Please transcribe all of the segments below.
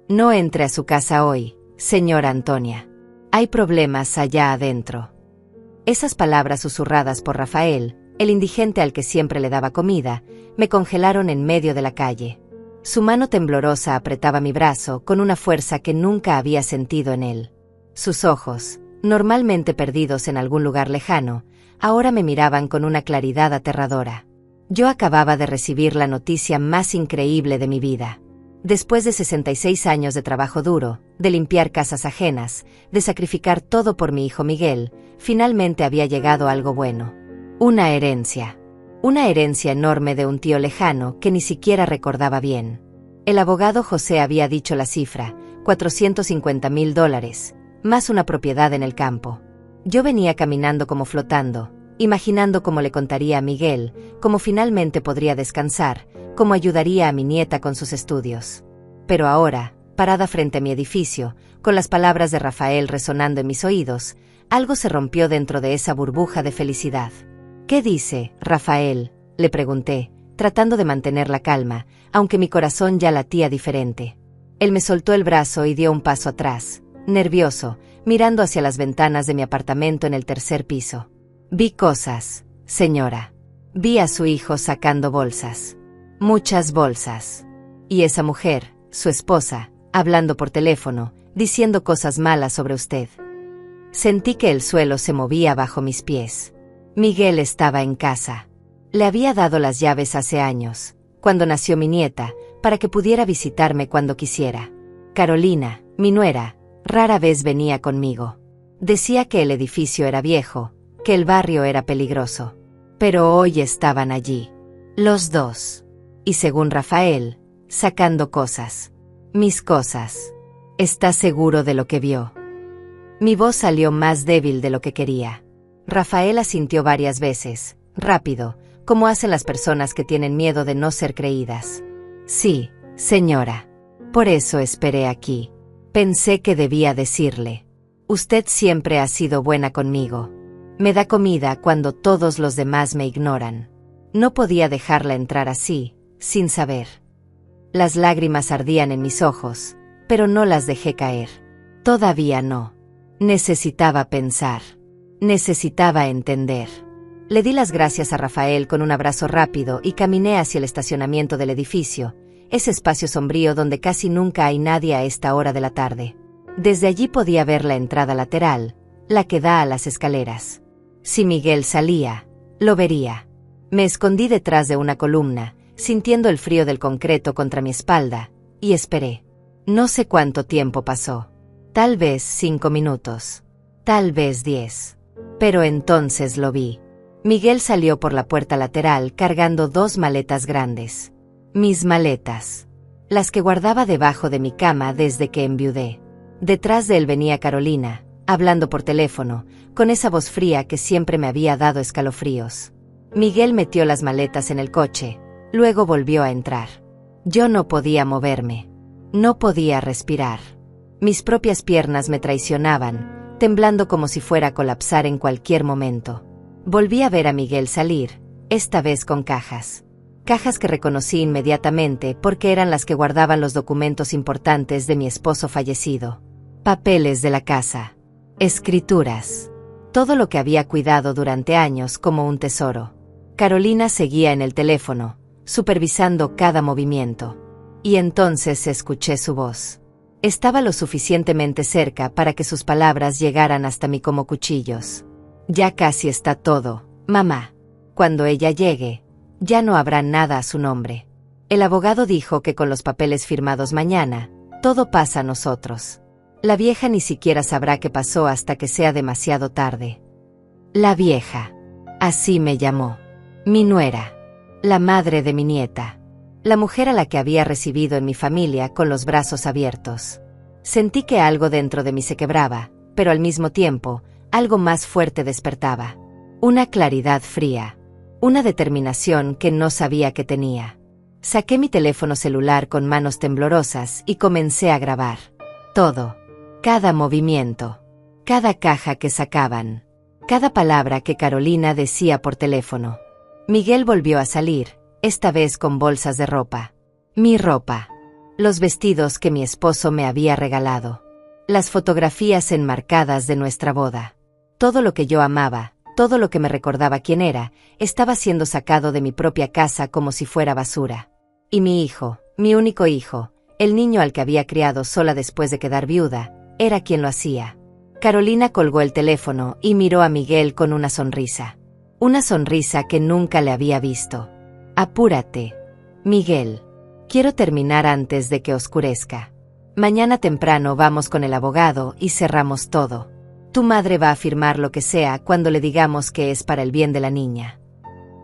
No entre a su casa hoy, señora Antonia. Hay problemas allá adentro. Esas palabras susurradas por Rafael, el indigente al que siempre le daba comida, me congelaron en medio de la calle. Su mano temblorosa apretaba mi brazo con una fuerza que nunca había sentido en él. Sus ojos, normalmente perdidos en algún lugar lejano, ahora me miraban con una claridad aterradora. Yo acababa de recibir la noticia más increíble de mi vida. Después de 66 años de trabajo duro, de limpiar casas ajenas, de sacrificar todo por mi hijo Miguel, finalmente había llegado algo bueno. Una herencia. Una herencia enorme de un tío lejano que ni siquiera recordaba bien. El abogado José había dicho la cifra, $450,000, más una propiedad en el campo. Yo venía caminando como flotando, imaginando cómo le contaría a Miguel, cómo finalmente podría descansar, cómo ayudaría a mi nieta con sus estudios. Pero ahora, parada frente a mi edificio, con las palabras de Rafael resonando en mis oídos, algo se rompió dentro de esa burbuja de felicidad. «¿Qué dice, Rafael?», le pregunté, tratando de mantener la calma, aunque mi corazón ya latía diferente. Él me soltó el brazo y dio un paso atrás, nervioso, mirando hacia las ventanas de mi apartamento en el tercer piso. «Vi cosas, señora. Vi a su hijo sacando bolsas. Muchas bolsas. Y esa mujer, su esposa, hablando por teléfono, diciendo cosas malas sobre usted». Sentí que el suelo se movía bajo mis pies. Miguel estaba en casa. Le había dado las llaves hace años, cuando nació mi nieta, para que pudiera visitarme cuando quisiera. Carolina, mi nuera, rara vez venía conmigo. Decía que el edificio era viejo, que el barrio era peligroso. Pero hoy estaban allí, los dos. Y según Rafael, sacando cosas. Mis cosas. ¿Está seguro de lo que vio? Mi voz salió más débil de lo que quería. Rafael asintió varias veces, rápido, como hacen las personas que tienen miedo de no ser creídas. «Sí, señora. Por eso esperé aquí. Pensé que debía decirle. Usted siempre ha sido buena conmigo. Me da comida cuando todos los demás me ignoran. No podía dejarla entrar así, sin saber». Las lágrimas ardían en mis ojos, pero no las dejé caer. Todavía no. Necesitaba pensar. Necesitaba entender. Le di las gracias a Rafael con un abrazo rápido y caminé hacia el estacionamiento del edificio, ese espacio sombrío donde casi nunca hay nadie a esta hora de la tarde. Desde allí podía ver la entrada lateral, la que da a las escaleras. Si Miguel salía, lo vería. Me escondí detrás de una columna, sintiendo el frío del concreto contra mi espalda, y esperé. No sé cuánto tiempo pasó. Tal vez 5 minutos. Tal vez 10. Pero entonces lo vi. Miguel salió por la puerta lateral cargando 2 maletas grandes. Mis maletas. Las que guardaba debajo de mi cama desde que enviudé. Detrás de él venía Carolina, hablando por teléfono, con esa voz fría que siempre me había dado escalofríos. Miguel metió las maletas en el coche, luego volvió a entrar. Yo no podía moverme. No podía respirar. Mis propias piernas me traicionaban, temblando como si fuera a colapsar en cualquier momento. Volví a ver a Miguel salir, esta vez con cajas. Cajas que reconocí inmediatamente porque eran las que guardaban los documentos importantes de mi esposo fallecido. Papeles de la casa. Escrituras. Todo lo que había cuidado durante años como un tesoro. Carolina seguía en el teléfono, supervisando cada movimiento. Y entonces escuché su voz. Estaba lo suficientemente cerca para que sus palabras llegaran hasta mí como cuchillos. «Ya casi está todo, mamá. Cuando ella llegue, ya no habrá nada a su nombre. El abogado dijo que con los papeles firmados mañana, todo pasa a nosotros. La vieja ni siquiera sabrá qué pasó hasta que sea demasiado tarde». La vieja. Así me llamó. Mi nuera. La madre de mi nieta. La mujer a la que había recibido en mi familia con los brazos abiertos. Sentí que algo dentro de mí se quebraba, pero al mismo tiempo, algo más fuerte despertaba. Una claridad fría. Una determinación que no sabía que tenía. Saqué mi teléfono celular con manos temblorosas y comencé a grabar. Todo. Cada movimiento. Cada caja que sacaban. Cada palabra que Carolina decía por teléfono. Miguel volvió a salir, esta vez con bolsas de ropa. Mi ropa. Los vestidos que mi esposo me había regalado. Las fotografías enmarcadas de nuestra boda. Todo lo que yo amaba, todo lo que me recordaba quién era, estaba siendo sacado de mi propia casa como si fuera basura. Y mi hijo, mi único hijo, el niño al que había criado sola después de quedar viuda, era quien lo hacía. Carolina colgó el teléfono y miró a Miguel con una sonrisa. Una sonrisa que nunca le había visto. Apúrate, Miguel. Quiero terminar antes de que oscurezca. Mañana temprano vamos con el abogado y cerramos todo. Tu madre va a firmar lo que sea cuando le digamos que es para el bien de la niña.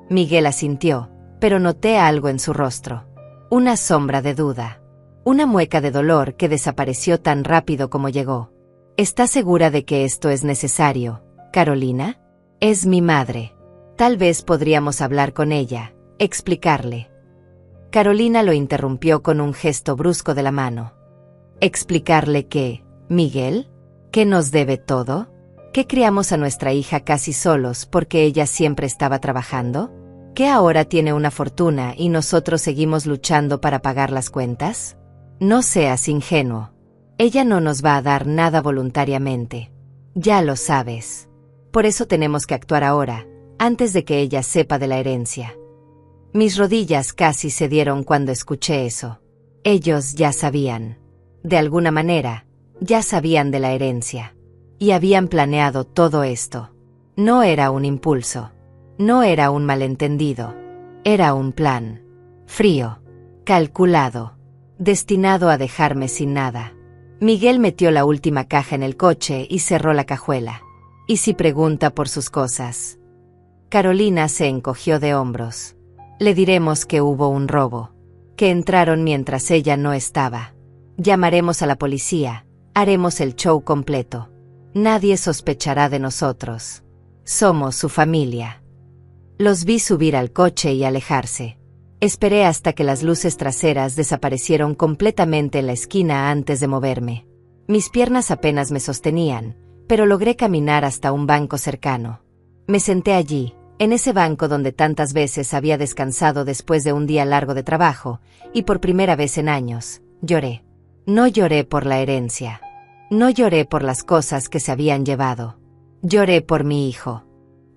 Miguel asintió, pero noté algo en su rostro. Una sombra de duda. Una mueca de dolor que desapareció tan rápido como llegó. ¿Estás segura de que esto es necesario, Carolina? Es mi madre. Tal vez podríamos hablar con ella, explicarle. Carolina lo interrumpió con un gesto brusco de la mano. ¿Explicarle qué, Miguel? ¿Que nos debe todo? ¿Que criamos a nuestra hija casi solos porque ella siempre estaba trabajando? ¿Que ahora tiene una fortuna y nosotros seguimos luchando para pagar las cuentas? No seas ingenuo. Ella no nos va a dar nada voluntariamente. Ya lo sabes. Por eso tenemos que actuar ahora, antes de que ella sepa de la herencia. Mis rodillas casi cedieron cuando escuché eso. Ellos ya sabían. De alguna manera, ya sabían de la herencia. Y habían planeado todo esto. No era un impulso. No era un malentendido. Era un plan. Frío. Calculado. Destinado a dejarme sin nada. Miguel metió la última caja en el coche y cerró la cajuela. ¿Y si pregunta por sus cosas? Carolina se encogió de hombros. Le diremos que hubo un robo. Que entraron mientras ella no estaba. Llamaremos a la policía. Haremos el show completo. Nadie sospechará de nosotros. Somos su familia. Los vi subir al coche y alejarse. Esperé hasta que las luces traseras desaparecieron completamente en la esquina antes de moverme. Mis piernas apenas me sostenían, pero logré caminar hasta un banco cercano. Me senté allí, en ese banco donde tantas veces había descansado después de un día largo de trabajo, y por primera vez en años, lloré. No lloré por la herencia. No lloré por las cosas que se habían llevado. Lloré por mi hijo.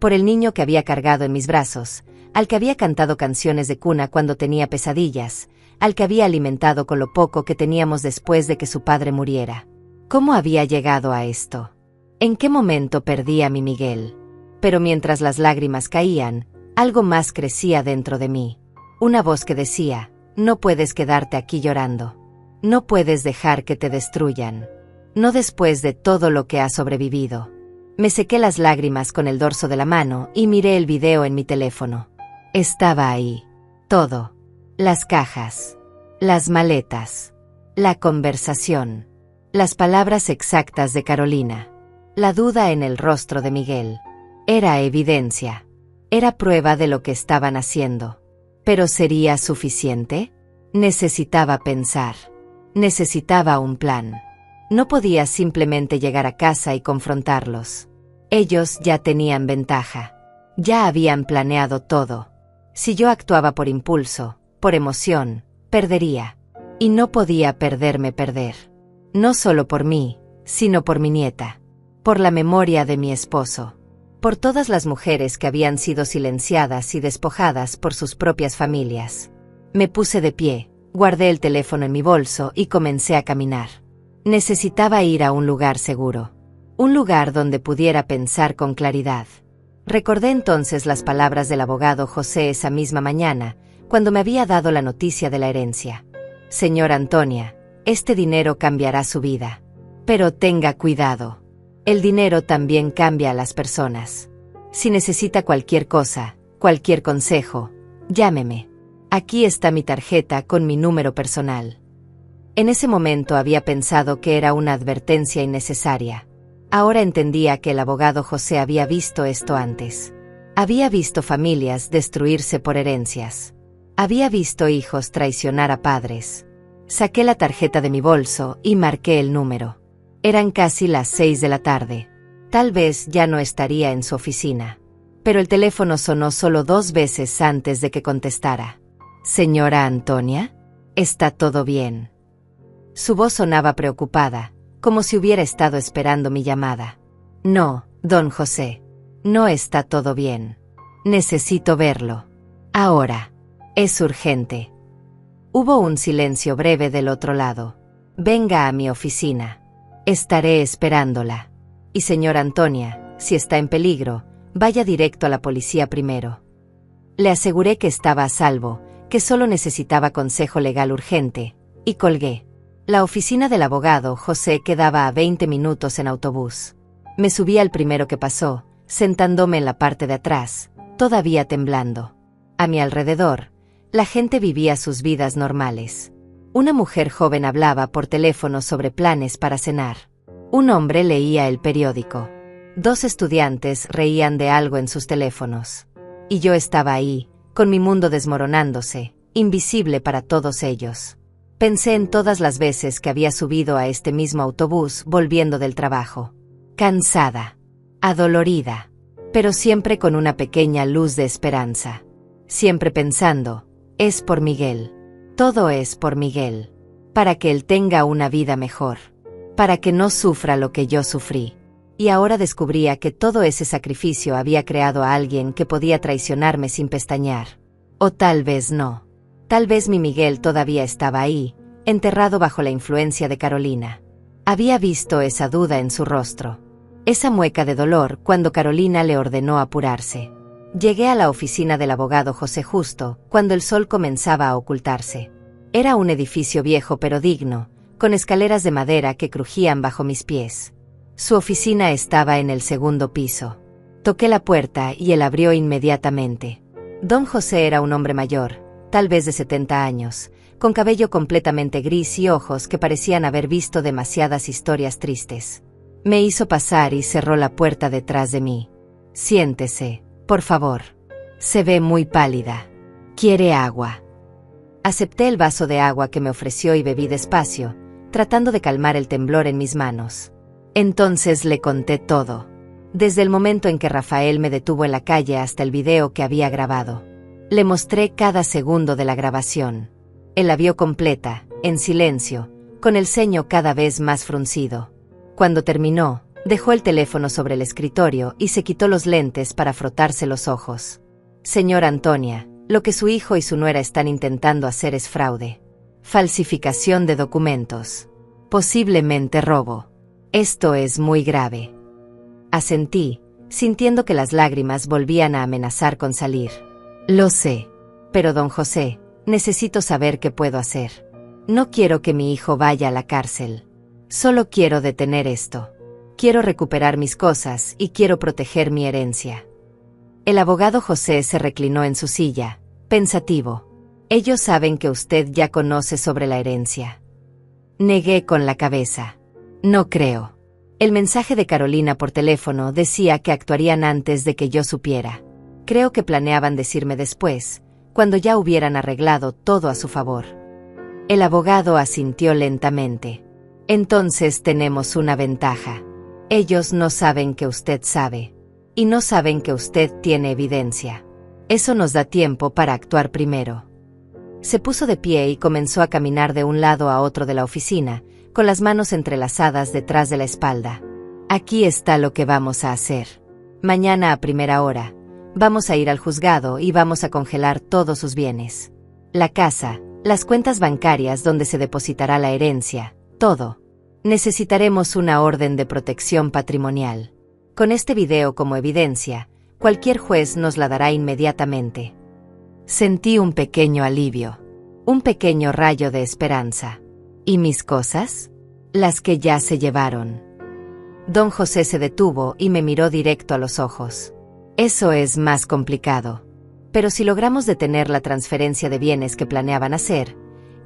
Por el niño que había cargado en mis brazos, al que había cantado canciones de cuna cuando tenía pesadillas, al que había alimentado con lo poco que teníamos después de que su padre muriera. ¿Cómo había llegado a esto? ¿En qué momento perdí a mi Miguel? Pero mientras las lágrimas caían, algo más crecía dentro de mí. Una voz que decía, no puedes quedarte aquí llorando. No puedes dejar que te destruyan. No después de todo lo que has sobrevivido. Me sequé las lágrimas con el dorso de la mano y miré el video en mi teléfono. Estaba ahí. Todo. Las cajas. Las maletas. La conversación. Las palabras exactas de Carolina. La duda en el rostro de Miguel. Era evidencia. Era prueba de lo que estaban haciendo. ¿Pero sería suficiente? Necesitaba pensar. Necesitaba un plan. No podía simplemente llegar a casa y confrontarlos. Ellos ya tenían ventaja. Ya habían planeado todo. Si yo actuaba por impulso, por emoción, perdería. Y no podía perder. No solo por mí, sino por mi nieta. Por la memoria de mi esposo. Por todas las mujeres que habían sido silenciadas y despojadas por sus propias familias. Me puse de pie, guardé el teléfono en mi bolso y comencé a caminar. Necesitaba ir a un lugar seguro. Un lugar donde pudiera pensar con claridad. Recordé entonces las palabras del abogado José esa misma mañana, cuando me había dado la noticia de la herencia. Señora Antonia, este dinero cambiará su vida. Pero tenga cuidado. El dinero también cambia a las personas. Si necesita cualquier cosa, cualquier consejo, llámeme. Aquí está mi tarjeta con mi número personal. En ese momento había pensado que era una advertencia innecesaria. Ahora entendía que el abogado José había visto esto antes. Había visto familias destruirse por herencias. Había visto hijos traicionar a padres. Saqué la tarjeta de mi bolso y marqué el número. Eran casi las 6 de la tarde. Tal vez ya no estaría en su oficina. Pero el teléfono sonó solo 2 veces antes de que contestara. Señora Antonia, ¿está todo bien? Su voz sonaba preocupada, como si hubiera estado esperando mi llamada. No, don José. No está todo bien. Necesito verlo. Ahora. Es urgente. Hubo un silencio breve del otro lado. Venga a mi oficina. Estaré esperándola. Y señora Antonia, si está en peligro, vaya directo a la policía primero. Le aseguré que estaba a salvo, que solo necesitaba consejo legal urgente, y colgué. La oficina del abogado José quedaba a 20 minutos en autobús. Me subí al primero que pasó, sentándome en la parte de atrás, todavía temblando. A mi alrededor, la gente vivía sus vidas normales. Una mujer joven hablaba por teléfono sobre planes para cenar. Un hombre leía el periódico. 2 estudiantes reían de algo en sus teléfonos. Y yo estaba ahí, con mi mundo desmoronándose, invisible para todos ellos. Pensé en todas las veces que había subido a este mismo autobús volviendo del trabajo. Cansada, adolorida, pero siempre con una pequeña luz de esperanza. Siempre pensando, es por Miguel. Todo es por Miguel. Para que él tenga una vida mejor. Para que no sufra lo que yo sufrí. Y ahora descubría que todo ese sacrificio había creado a alguien que podía traicionarme sin pestañear. O tal vez no. Tal vez mi Miguel todavía estaba ahí, enterrado bajo la influencia de Carolina. Había visto esa duda en su rostro. Esa mueca de dolor cuando Carolina le ordenó apurarse. Llegué a la oficina del abogado José justo cuando el sol comenzaba a ocultarse. Era un edificio viejo pero digno, con escaleras de madera que crujían bajo mis pies. Su oficina estaba en el 2º piso. Toqué la puerta y él abrió inmediatamente. Don José era un hombre mayor, tal vez de 70 años, con cabello completamente gris y ojos que parecían haber visto demasiadas historias tristes. Me hizo pasar y cerró la puerta detrás de mí. Siéntese, por favor. Se ve muy pálida. ¿Quiere agua? Acepté el vaso de agua que me ofreció y bebí despacio, tratando de calmar el temblor en mis manos. Entonces le conté todo. Desde el momento en que Rafael me detuvo en la calle hasta el video que había grabado. Le mostré cada segundo de la grabación. Él la vio completa, en silencio, con el ceño cada vez más fruncido. Cuando terminó, dejó el teléfono sobre el escritorio y se quitó los lentes para frotarse los ojos. Señora Antonia, lo que su hijo y su nuera están intentando hacer es fraude. Falsificación de documentos. Posiblemente robo. Esto es muy grave. Asentí, sintiendo que las lágrimas volvían a amenazar con salir. Lo sé. Pero don José, necesito saber qué puedo hacer. No quiero que mi hijo vaya a la cárcel. Solo quiero detener esto. Quiero recuperar mis cosas y quiero proteger mi herencia. El abogado José se reclinó en su silla, pensativo. Ellos saben que usted ya conoce sobre la herencia. Negué con la cabeza. No creo. El mensaje de Carolina por teléfono decía que actuarían antes de que yo supiera. Creo que planeaban decirme después, cuando ya hubieran arreglado todo a su favor. El abogado asintió lentamente. Entonces tenemos una ventaja. Ellos no saben que usted sabe. Y no saben que usted tiene evidencia. Eso nos da tiempo para actuar primero. Se puso de pie y comenzó a caminar de un lado a otro de la oficina, con las manos entrelazadas detrás de la espalda. Aquí está lo que vamos a hacer. Mañana a primera hora, vamos a ir al juzgado y vamos a congelar todos sus bienes. La casa, las cuentas bancarias donde se depositará la herencia, todo. Necesitaremos una orden de protección patrimonial. Con este video como evidencia, cualquier juez nos la dará inmediatamente. Sentí un pequeño alivio, un pequeño rayo de esperanza. ¿Y mis cosas? Las que ya se llevaron. Don José se detuvo y me miró directo a los ojos. Eso es más complicado. Pero si logramos detener la transferencia de bienes que planeaban hacer,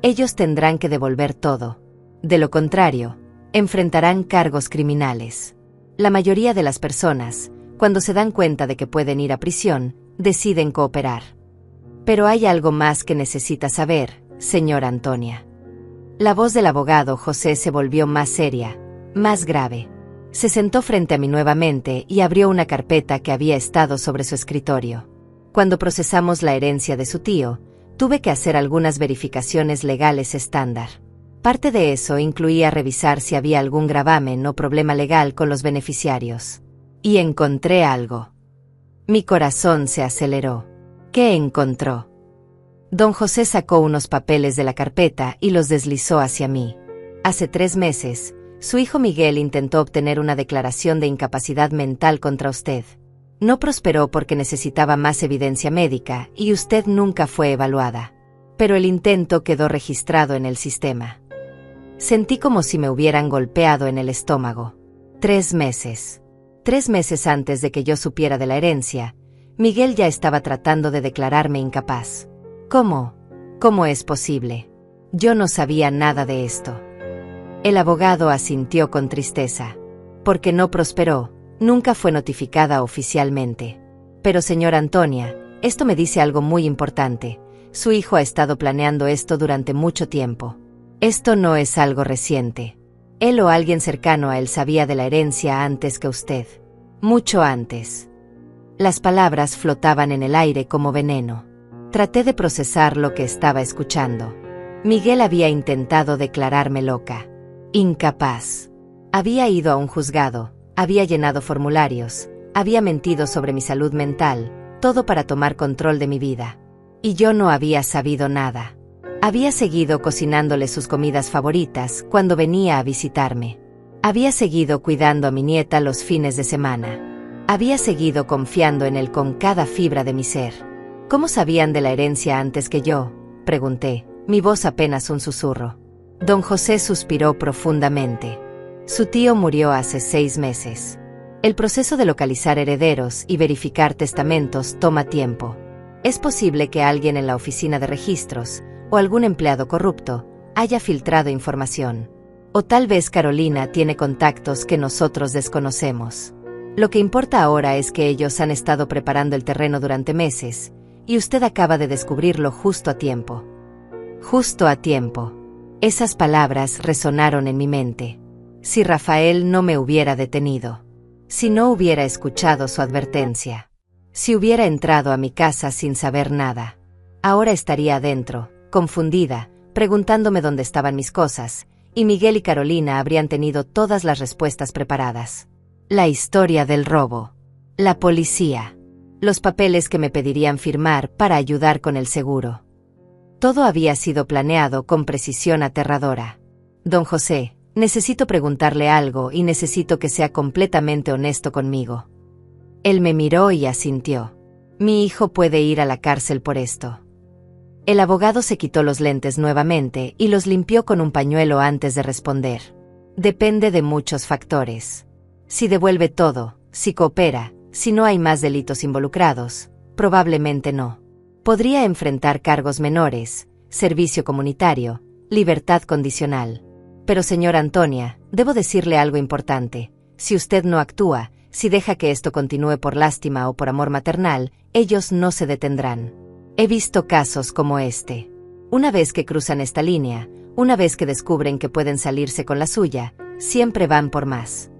ellos tendrán que devolver todo. De lo contrario, enfrentarán cargos criminales. La mayoría de las personas, cuando se dan cuenta de que pueden ir a prisión, deciden cooperar. Pero hay algo más que necesita saber, señora Antonia. La voz del abogado José se volvió más seria, más grave. Se sentó frente a mí nuevamente y abrió una carpeta que había estado sobre su escritorio. Cuando procesamos la herencia de su tío, tuve que hacer algunas verificaciones legales estándar. Parte de eso incluía revisar si había algún gravamen o problema legal con los beneficiarios. Y encontré algo. Mi corazón se aceleró. ¿Qué encontró? Don José sacó unos papeles de la carpeta y los deslizó hacia mí. Hace 3 meses, su hijo Miguel intentó obtener una declaración de incapacidad mental contra usted. No prosperó porque necesitaba más evidencia médica y usted nunca fue evaluada. Pero el intento quedó registrado en el sistema. Sentí como si me hubieran golpeado en el estómago. 3 meses. 3 meses antes de que yo supiera de la herencia, Miguel ya estaba tratando de declararme incapaz. ¿Cómo? ¿Cómo es posible? Yo no sabía nada de esto. El abogado asintió con tristeza. Porque no prosperó, nunca fue notificada oficialmente. Pero señora Antonia, esto me dice algo muy importante. Su hijo ha estado planeando esto durante mucho tiempo. Esto no es algo reciente. Él o alguien cercano a él sabía de la herencia antes que usted. Mucho antes. Las palabras flotaban en el aire como veneno. Traté de procesar lo que estaba escuchando. Miguel había intentado declararme loca. Incapaz. Había ido a un juzgado, había llenado formularios, había mentido sobre mi salud mental, todo para tomar control de mi vida. Y yo no había sabido nada. Había seguido cocinándole sus comidas favoritas cuando venía a visitarme. Había seguido cuidando a mi nieta los fines de semana. Había seguido confiando en él con cada fibra de mi ser. ¿Cómo sabían de la herencia antes que yo?, pregunté, mi voz apenas un susurro. Don José suspiró profundamente. Su tío murió hace 6 meses. El proceso de localizar herederos y verificar testamentos toma tiempo. Es posible que alguien en la oficina de registros, o algún empleado corrupto, haya filtrado información. O tal vez Carolina tiene contactos que nosotros desconocemos. Lo que importa ahora es que ellos han estado preparando el terreno durante meses, y usted acaba de descubrirlo justo a tiempo. Justo a tiempo. Esas palabras resonaron en mi mente. Si Rafael no me hubiera detenido. Si no hubiera escuchado su advertencia. Si hubiera entrado a mi casa sin saber nada. Ahora estaría adentro, confundida, preguntándome dónde estaban mis cosas, y Miguel y Carolina habrían tenido todas las respuestas preparadas. La historia del robo. La policía. Los papeles que me pedirían firmar para ayudar con el seguro. Todo había sido planeado con precisión aterradora. Don José, necesito preguntarle algo y necesito que sea completamente honesto conmigo. Él me miró y asintió. Mi hijo puede ir a la cárcel por esto. El abogado se quitó los lentes nuevamente y los limpió con un pañuelo antes de responder. Depende de muchos factores. Si devuelve todo, si coopera, si no hay más delitos involucrados, probablemente no. Podría enfrentar cargos menores, servicio comunitario, libertad condicional. Pero señora Antonia, debo decirle algo importante. Si usted no actúa, si deja que esto continúe por lástima o por amor maternal, ellos no se detendrán. He visto casos como este. Una vez que cruzan esta línea, una vez que descubren que pueden salirse con la suya, siempre van por más.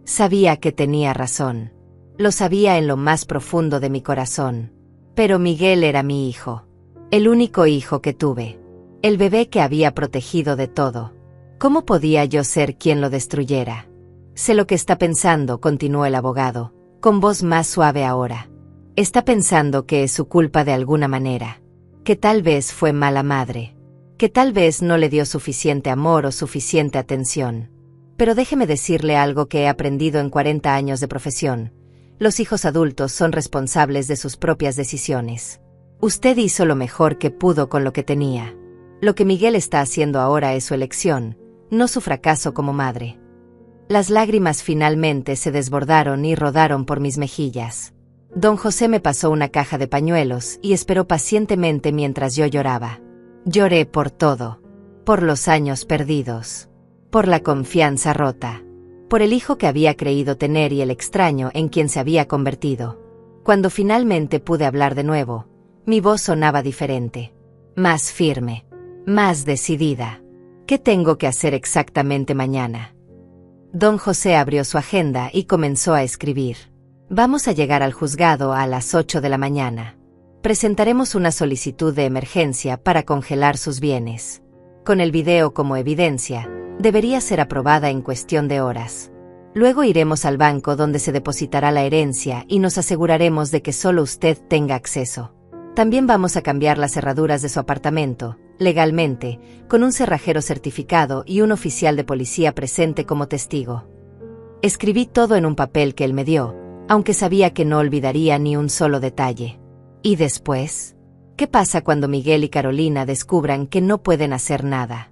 Sabía que tenía razón. Lo sabía en lo más profundo de mi corazón. Pero Miguel era mi hijo. El único hijo que tuve. El bebé que había protegido de todo. ¿Cómo podía yo ser quien lo destruyera? Sé lo que está pensando, continuó el abogado, con voz más suave ahora. Está pensando que es su culpa de alguna manera. Que tal vez fue mala madre. Que tal vez no le dio suficiente amor o suficiente atención. Pero déjeme decirle algo que he aprendido en 40 años de profesión. Los hijos adultos son responsables de sus propias decisiones. Usted hizo lo mejor que pudo con lo que tenía. Lo que Miguel está haciendo ahora es su elección, no su fracaso como madre. Las lágrimas finalmente se desbordaron y rodaron por mis mejillas. Don José me pasó una caja de pañuelos y esperó pacientemente mientras yo lloraba. Lloré por todo. Por los años perdidos. Por la confianza rota. Por el hijo que había creído tener y el extraño en quien se había convertido. Cuando finalmente pude hablar de nuevo, mi voz sonaba diferente. Más firme. Más decidida. ¿Qué tengo que hacer exactamente mañana? Don José abrió su agenda y comenzó a escribir. Vamos a llegar al juzgado a las 8 de la mañana. Presentaremos una solicitud de emergencia para congelar sus bienes. Con el video como evidencia, debería ser aprobada en cuestión de horas. Luego iremos al banco donde se depositará la herencia y nos aseguraremos de que solo usted tenga acceso. También vamos a cambiar las cerraduras de su apartamento, legalmente, con un cerrajero certificado y un oficial de policía presente como testigo. Escribí todo en un papel que él me dio, aunque sabía que no olvidaría ni un solo detalle. ¿Y después? ¿Qué pasa cuando Miguel y Carolina descubran que no pueden hacer nada?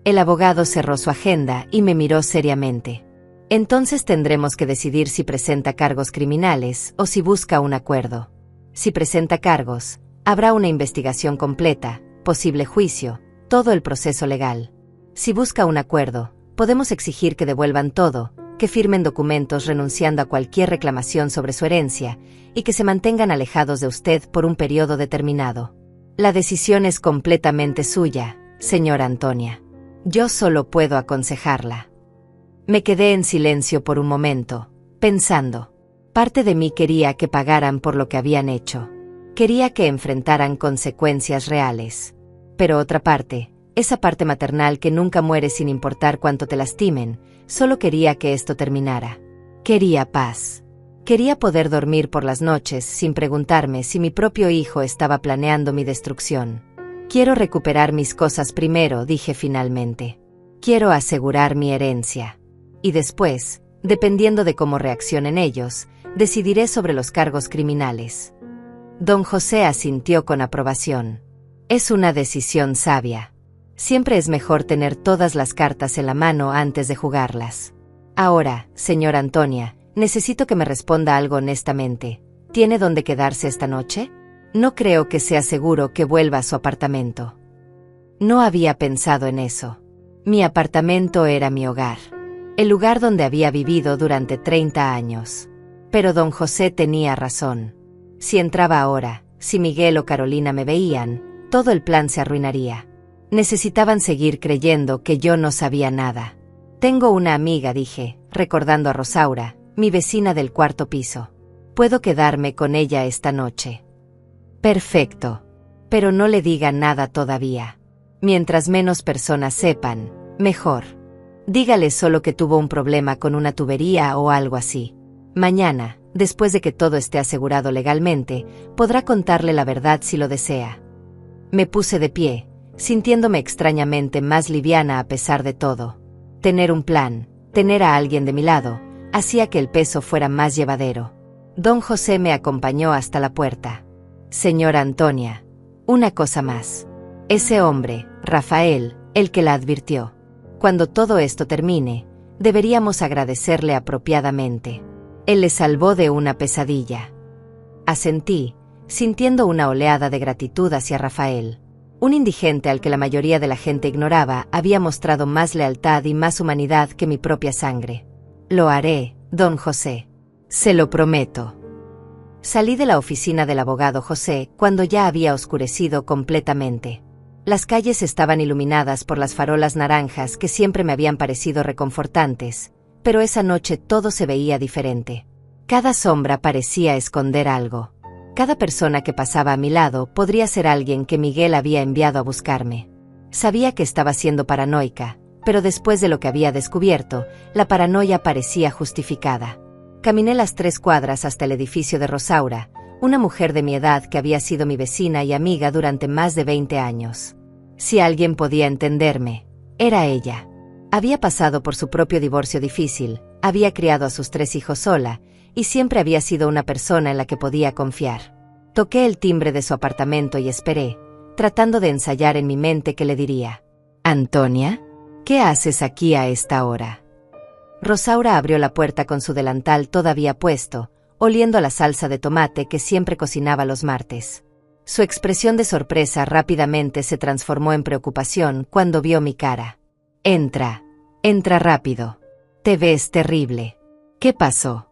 El abogado cerró su agenda y me miró seriamente. Entonces tendremos que decidir si presenta cargos criminales o si busca un acuerdo. Si presenta cargos, habrá una investigación completa, posible juicio, todo el proceso legal. Si busca un acuerdo, podemos exigir que devuelvan todo, que firmen documentos renunciando a cualquier reclamación sobre su herencia y que se mantengan alejados de usted por un periodo determinado. La decisión es completamente suya, señora Antonia. Yo solo puedo aconsejarla. Me quedé en silencio por un momento, pensando. Parte de mí quería que pagaran por lo que habían hecho. Quería que enfrentaran consecuencias reales. Pero otra parte, esa parte maternal que nunca muere sin importar cuánto te lastimen, solo quería que esto terminara. Quería paz. Quería poder dormir por las noches sin preguntarme si mi propio hijo estaba planeando mi destrucción. Quiero recuperar mis cosas primero, dije finalmente. Quiero asegurar mi herencia. Y después, dependiendo de cómo reaccionen ellos, decidiré sobre los cargos criminales. Don José asintió con aprobación. Es una decisión sabia. Siempre es mejor tener todas las cartas en la mano antes de jugarlas. Ahora, señora Antonia, necesito que me responda algo honestamente. ¿Tiene dónde quedarse esta noche? No creo que sea seguro que vuelva a su apartamento. No había pensado en eso. Mi apartamento era mi hogar. El lugar donde había vivido durante 30 años. Pero don José tenía razón. Si entraba ahora, si Miguel o Carolina me veían, todo el plan se arruinaría. Necesitaban seguir creyendo que yo no sabía nada. Tengo una amiga, dije, recordando a Rosaura, mi vecina del cuarto piso. Puedo quedarme con ella esta noche. Perfecto. Pero no le diga nada todavía. Mientras menos personas sepan, mejor. Dígale solo que tuvo un problema con una tubería o algo así. Mañana, después de que todo esté asegurado legalmente, podrá contarle la verdad si lo desea. Me puse de pie, sintiéndome extrañamente más liviana a pesar de todo. Tener un plan, tener a alguien de mi lado, hacía que el peso fuera más llevadero. Don José me acompañó hasta la puerta. Señora Antonia, una cosa más. Ese hombre, Rafael, el que la advirtió. Cuando todo esto termine, deberíamos agradecerle apropiadamente. Él le salvó de una pesadilla. Asentí, sintiendo una oleada de gratitud hacia Rafael. Un indigente al que la mayoría de la gente ignoraba había mostrado más lealtad y más humanidad que mi propia sangre. Lo haré, don José. Se lo prometo. Salí de la oficina del abogado José cuando ya había oscurecido completamente. Las calles estaban iluminadas por las farolas naranjas que siempre me habían parecido reconfortantes, pero esa noche todo se veía diferente. Cada sombra parecía esconder algo. Cada persona que pasaba a mi lado podría ser alguien que Miguel había enviado a buscarme. Sabía que estaba siendo paranoica, pero después de lo que había descubierto, la paranoia parecía justificada. Caminé las 3 cuadras hasta el edificio de Rosaura, una mujer de mi edad que había sido mi vecina y amiga durante más de 20 años. Si alguien podía entenderme, era ella. Había pasado por su propio divorcio difícil, había criado a sus 3 hijos sola, y siempre había sido una persona en la que podía confiar. Toqué el timbre de su apartamento y esperé, tratando de ensayar en mi mente qué le diría. «Antonia, ¿qué haces aquí a esta hora?» Rosaura abrió la puerta con su delantal todavía puesto, oliendo a la salsa de tomate que siempre cocinaba los martes. Su expresión de sorpresa rápidamente se transformó en preocupación cuando vio mi cara. «Entra rápido. Te ves terrible. ¿Qué pasó?»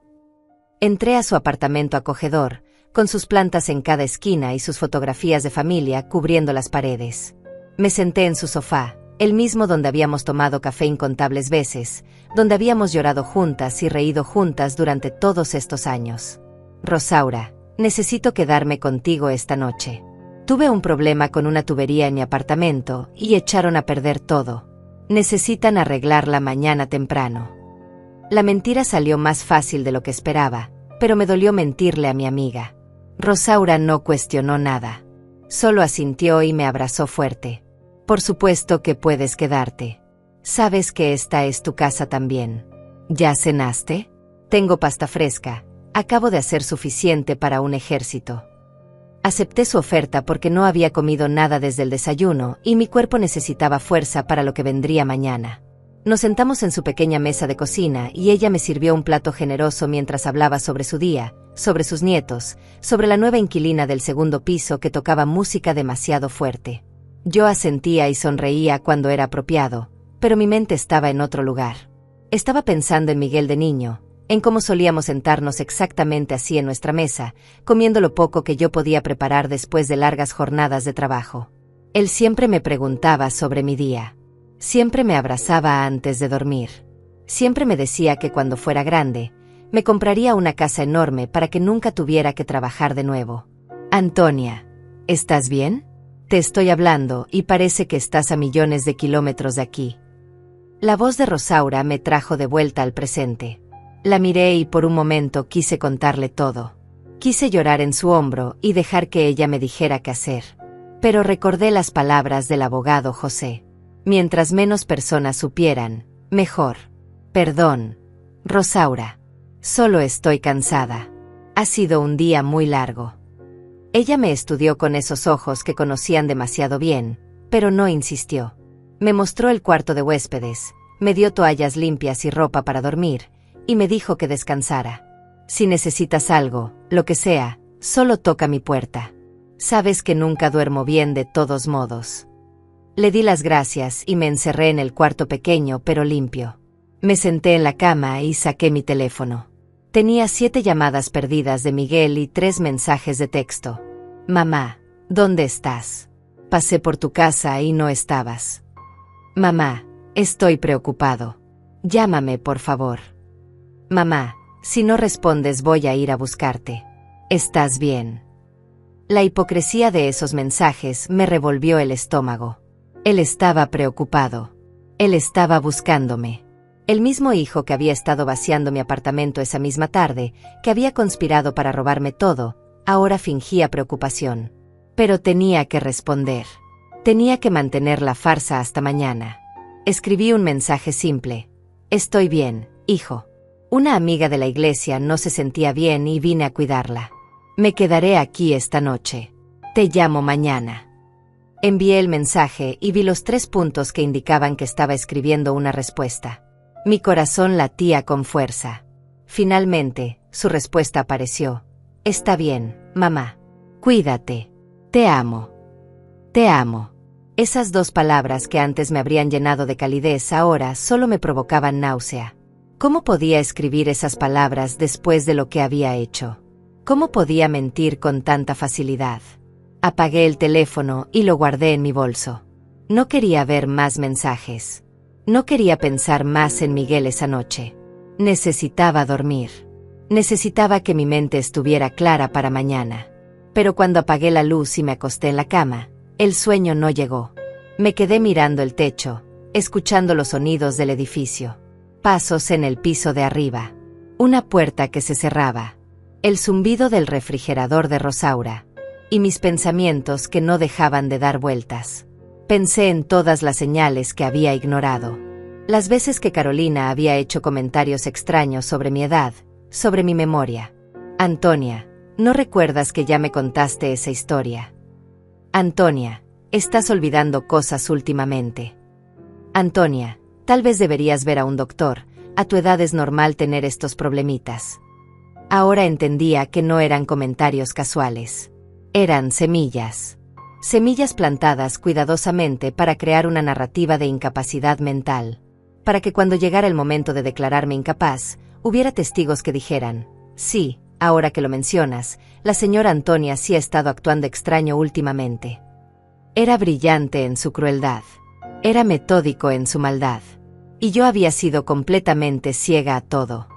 Entré a su apartamento acogedor, con sus plantas en cada esquina y sus fotografías de familia cubriendo las paredes. Me senté en su sofá, el mismo donde habíamos tomado café incontables veces, donde habíamos llorado juntas y reído juntas durante todos estos años. «Rosaura, necesito quedarme contigo esta noche. Tuve un problema con una tubería en mi apartamento y echaron a perder todo. Necesitan arreglarla mañana temprano. La mentira salió más fácil de lo que esperaba, pero me dolió mentirle a mi amiga. Rosaura no cuestionó nada. Solo asintió y me abrazó fuerte. Por supuesto que puedes quedarte. Sabes que esta es tu casa también. ¿Ya cenaste? Tengo pasta fresca. Acabo de hacer suficiente para un ejército. Acepté su oferta porque no había comido nada desde el desayuno y mi cuerpo necesitaba fuerza para lo que vendría mañana. Nos sentamos en su pequeña mesa de cocina y ella me sirvió un plato generoso mientras hablaba sobre su día, sobre sus nietos, sobre la nueva inquilina del segundo piso que tocaba música demasiado fuerte. Yo asentía y sonreía cuando era apropiado, pero mi mente estaba en otro lugar. Estaba pensando en Miguel de niño, en cómo solíamos sentarnos exactamente así en nuestra mesa, comiendo lo poco que yo podía preparar después de largas jornadas de trabajo. Él siempre me preguntaba sobre mi día. Siempre me abrazaba antes de dormir. Siempre me decía que cuando fuera grande, me compraría una casa enorme para que nunca tuviera que trabajar de nuevo. Antonia, ¿estás bien? Te estoy hablando y parece que estás a millones de kilómetros de aquí. La voz de Rosaura me trajo de vuelta al presente. La miré y por un momento quise contarle todo. Quise llorar en su hombro y dejar que ella me dijera qué hacer. Pero recordé las palabras del abogado José. Mientras menos personas supieran, mejor. Perdón, Rosaura. Solo estoy cansada. Ha sido un día muy largo. Ella me estudió con esos ojos que conocían demasiado bien, pero no insistió. Me mostró el cuarto de huéspedes, me dio toallas limpias y ropa para dormir, y me dijo que descansara. Si necesitas algo, lo que sea, solo toca mi puerta. Sabes que nunca duermo bien de todos modos. Le di las gracias y me encerré en el cuarto pequeño pero limpio. Me senté en la cama y saqué mi teléfono. Tenía 7 llamadas perdidas de Miguel y 3 mensajes de texto. Mamá, ¿dónde estás? Pasé por tu casa y no estabas. Mamá, estoy preocupado. Llámame, por favor. Mamá, si no respondes voy a ir a buscarte. ¿Estás bien? La hipocresía de esos mensajes me revolvió el estómago. Él estaba preocupado. Él estaba buscándome. El mismo hijo que había estado vaciando mi apartamento esa misma tarde, que había conspirado para robarme todo, ahora fingía preocupación. Pero tenía que responder. Tenía que mantener la farsa hasta mañana. Escribí un mensaje simple. Estoy bien, hijo. Una amiga de la iglesia no se sentía bien y vine a cuidarla. Me quedaré aquí esta noche. Te llamo mañana. Envié el mensaje y vi los 3 puntos que indicaban que estaba escribiendo una respuesta. Mi corazón latía con fuerza. Finalmente, su respuesta apareció. Está bien, mamá. Cuídate. Te amo. Te amo. Esas 2 palabras que antes me habrían llenado de calidez ahora solo me provocaban náusea. ¿Cómo podía escribir esas palabras después de lo que había hecho? ¿Cómo podía mentir con tanta facilidad? Apagué el teléfono y lo guardé en mi bolso. No quería ver más mensajes. No quería pensar más en Miguel esa noche. Necesitaba dormir. Necesitaba que mi mente estuviera clara para mañana. Pero cuando apagué la luz y me acosté en la cama, el sueño no llegó. Me quedé mirando el techo, escuchando los sonidos del edificio. Pasos en el piso de arriba. Una puerta que se cerraba. El zumbido del refrigerador de Rosaura. Y mis pensamientos que no dejaban de dar vueltas. Pensé en todas las señales que había ignorado. Las veces que Carolina había hecho comentarios extraños sobre mi edad, sobre mi memoria. Antonia, ¿no recuerdas que ya me contaste esa historia? Antonia, estás olvidando cosas últimamente. Antonia, tal vez deberías ver a un doctor, a tu edad es normal tener estos problemitas. Ahora entendía que no eran comentarios casuales. Eran semillas. Semillas plantadas cuidadosamente para crear una narrativa de incapacidad mental. Para que cuando llegara el momento de declararme incapaz, hubiera testigos que dijeran, sí, ahora que lo mencionas, la señora Antonia sí ha estado actuando extraño últimamente. Era brillante en su crueldad. Era metódico en su maldad. Y yo había sido completamente ciega a todo.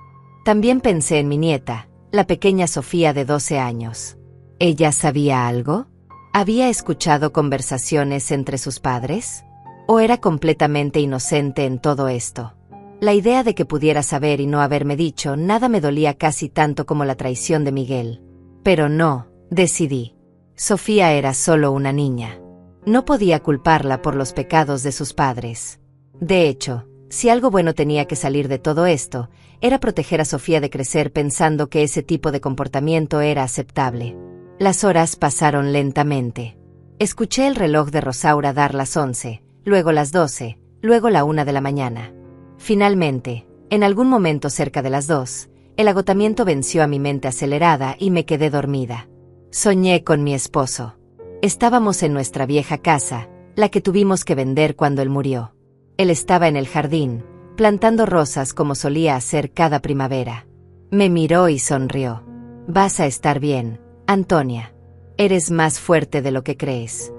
También pensé en mi nieta, la pequeña Sofía de 12 años. ¿Ella sabía algo? ¿Había escuchado conversaciones entre sus padres? ¿O era completamente inocente en todo esto? La idea de que pudiera saber y no haberme dicho nada me dolía casi tanto como la traición de Miguel. Pero no, decidí. Sofía era solo una niña. No podía culparla por los pecados de sus padres. De hecho, si algo bueno tenía que salir de todo esto, era proteger a Sofía de crecer pensando que ese tipo de comportamiento era aceptable. Las horas pasaron lentamente. Escuché el reloj de Rosaura dar las 11, luego las 12, luego la 1 de la mañana. Finalmente, en algún momento cerca de las 2, el agotamiento venció a mi mente acelerada y me quedé dormida. Soñé con mi esposo. Estábamos en nuestra vieja casa, la que tuvimos que vender cuando él murió. Él estaba en el jardín, plantando rosas como solía hacer cada primavera. Me miró y sonrió. «Vas a estar bien, Antonia. Eres más fuerte de lo que crees».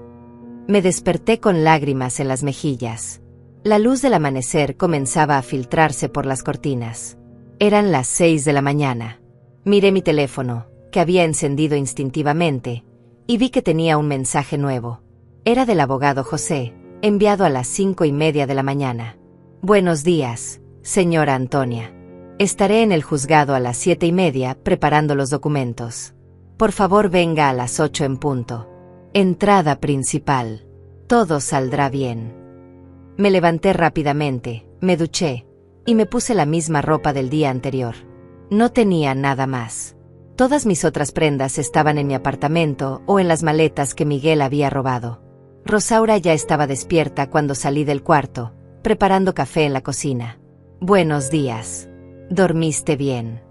Me desperté con lágrimas en las mejillas. La luz del amanecer comenzaba a filtrarse por las cortinas. Eran las 6 de la mañana. Miré mi teléfono, que había encendido instintivamente, y vi que tenía un mensaje nuevo. Era del abogado José, enviado a las 5:30 de la mañana. «Buenos días, señora Antonia. Estaré en el juzgado a las 7:30 preparando los documentos. Por favor venga a las 8 en punto. Entrada principal. Todo saldrá bien». Me levanté rápidamente, me duché, y me puse la misma ropa del día anterior. No tenía nada más. Todas mis otras prendas estaban en mi apartamento o en las maletas que Miguel había robado. Rosaura ya estaba despierta cuando salí del cuarto, preparando café en la cocina. «Buenos días. ¿Dormiste bien?».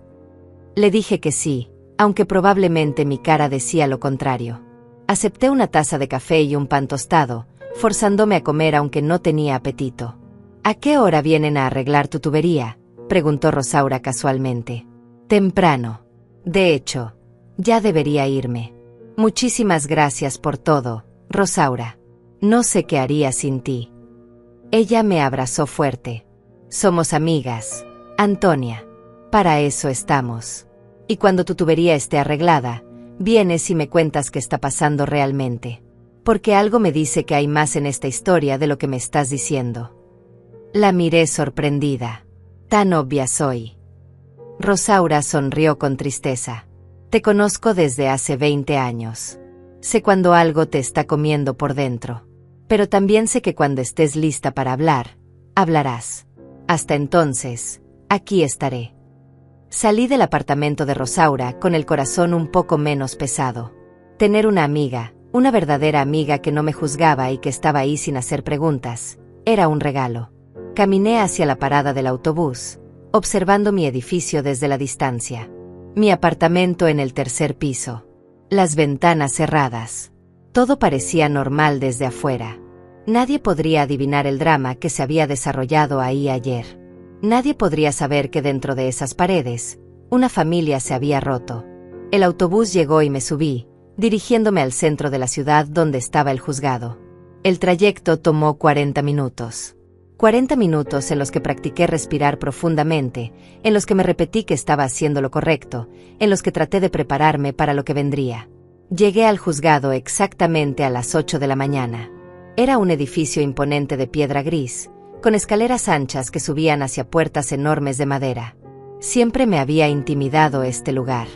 Le dije que sí, aunque probablemente mi cara decía lo contrario. Acepté una taza de café y un pan tostado, forzándome a comer aunque no tenía apetito. «¿A qué hora vienen a arreglar tu tubería?», preguntó Rosaura casualmente. «Temprano. De hecho, ya debería irme. Muchísimas gracias por todo, Rosaura. No sé qué haría sin ti». Ella me abrazó fuerte. «Somos amigas, Antonia. Para eso estamos. Y cuando tu tubería esté arreglada, vienes y me cuentas qué está pasando realmente. Porque algo me dice que hay más en esta historia de lo que me estás diciendo». La miré sorprendida. «Tan obvia soy». Rosaura sonrió con tristeza. «Te conozco desde hace 20 años. Sé cuando algo te está comiendo por dentro. Pero también sé que cuando estés lista para hablar, hablarás. Hasta entonces, aquí estaré». Salí del apartamento de Rosaura con el corazón un poco menos pesado. Tener una amiga, una verdadera amiga que no me juzgaba y que estaba ahí sin hacer preguntas, era un regalo. Caminé hacia la parada del autobús, observando mi edificio desde la distancia. Mi apartamento en el 3er piso. Las ventanas cerradas. Todo parecía normal desde afuera. Nadie podría adivinar el drama que se había desarrollado ahí ayer. Nadie podría saber que dentro de esas paredes, una familia se había roto. El autobús llegó y me subí, dirigiéndome al centro de la ciudad donde estaba el juzgado. El trayecto tomó 40 minutos. 40 minutos en los que practiqué respirar profundamente, en los que me repetí que estaba haciendo lo correcto, en los que traté de prepararme para lo que vendría. Llegué al juzgado exactamente a las 8 de la mañana. Era un edificio imponente de piedra gris, con escaleras anchas que subían hacia puertas enormes de madera. Siempre me había intimidado este lugar.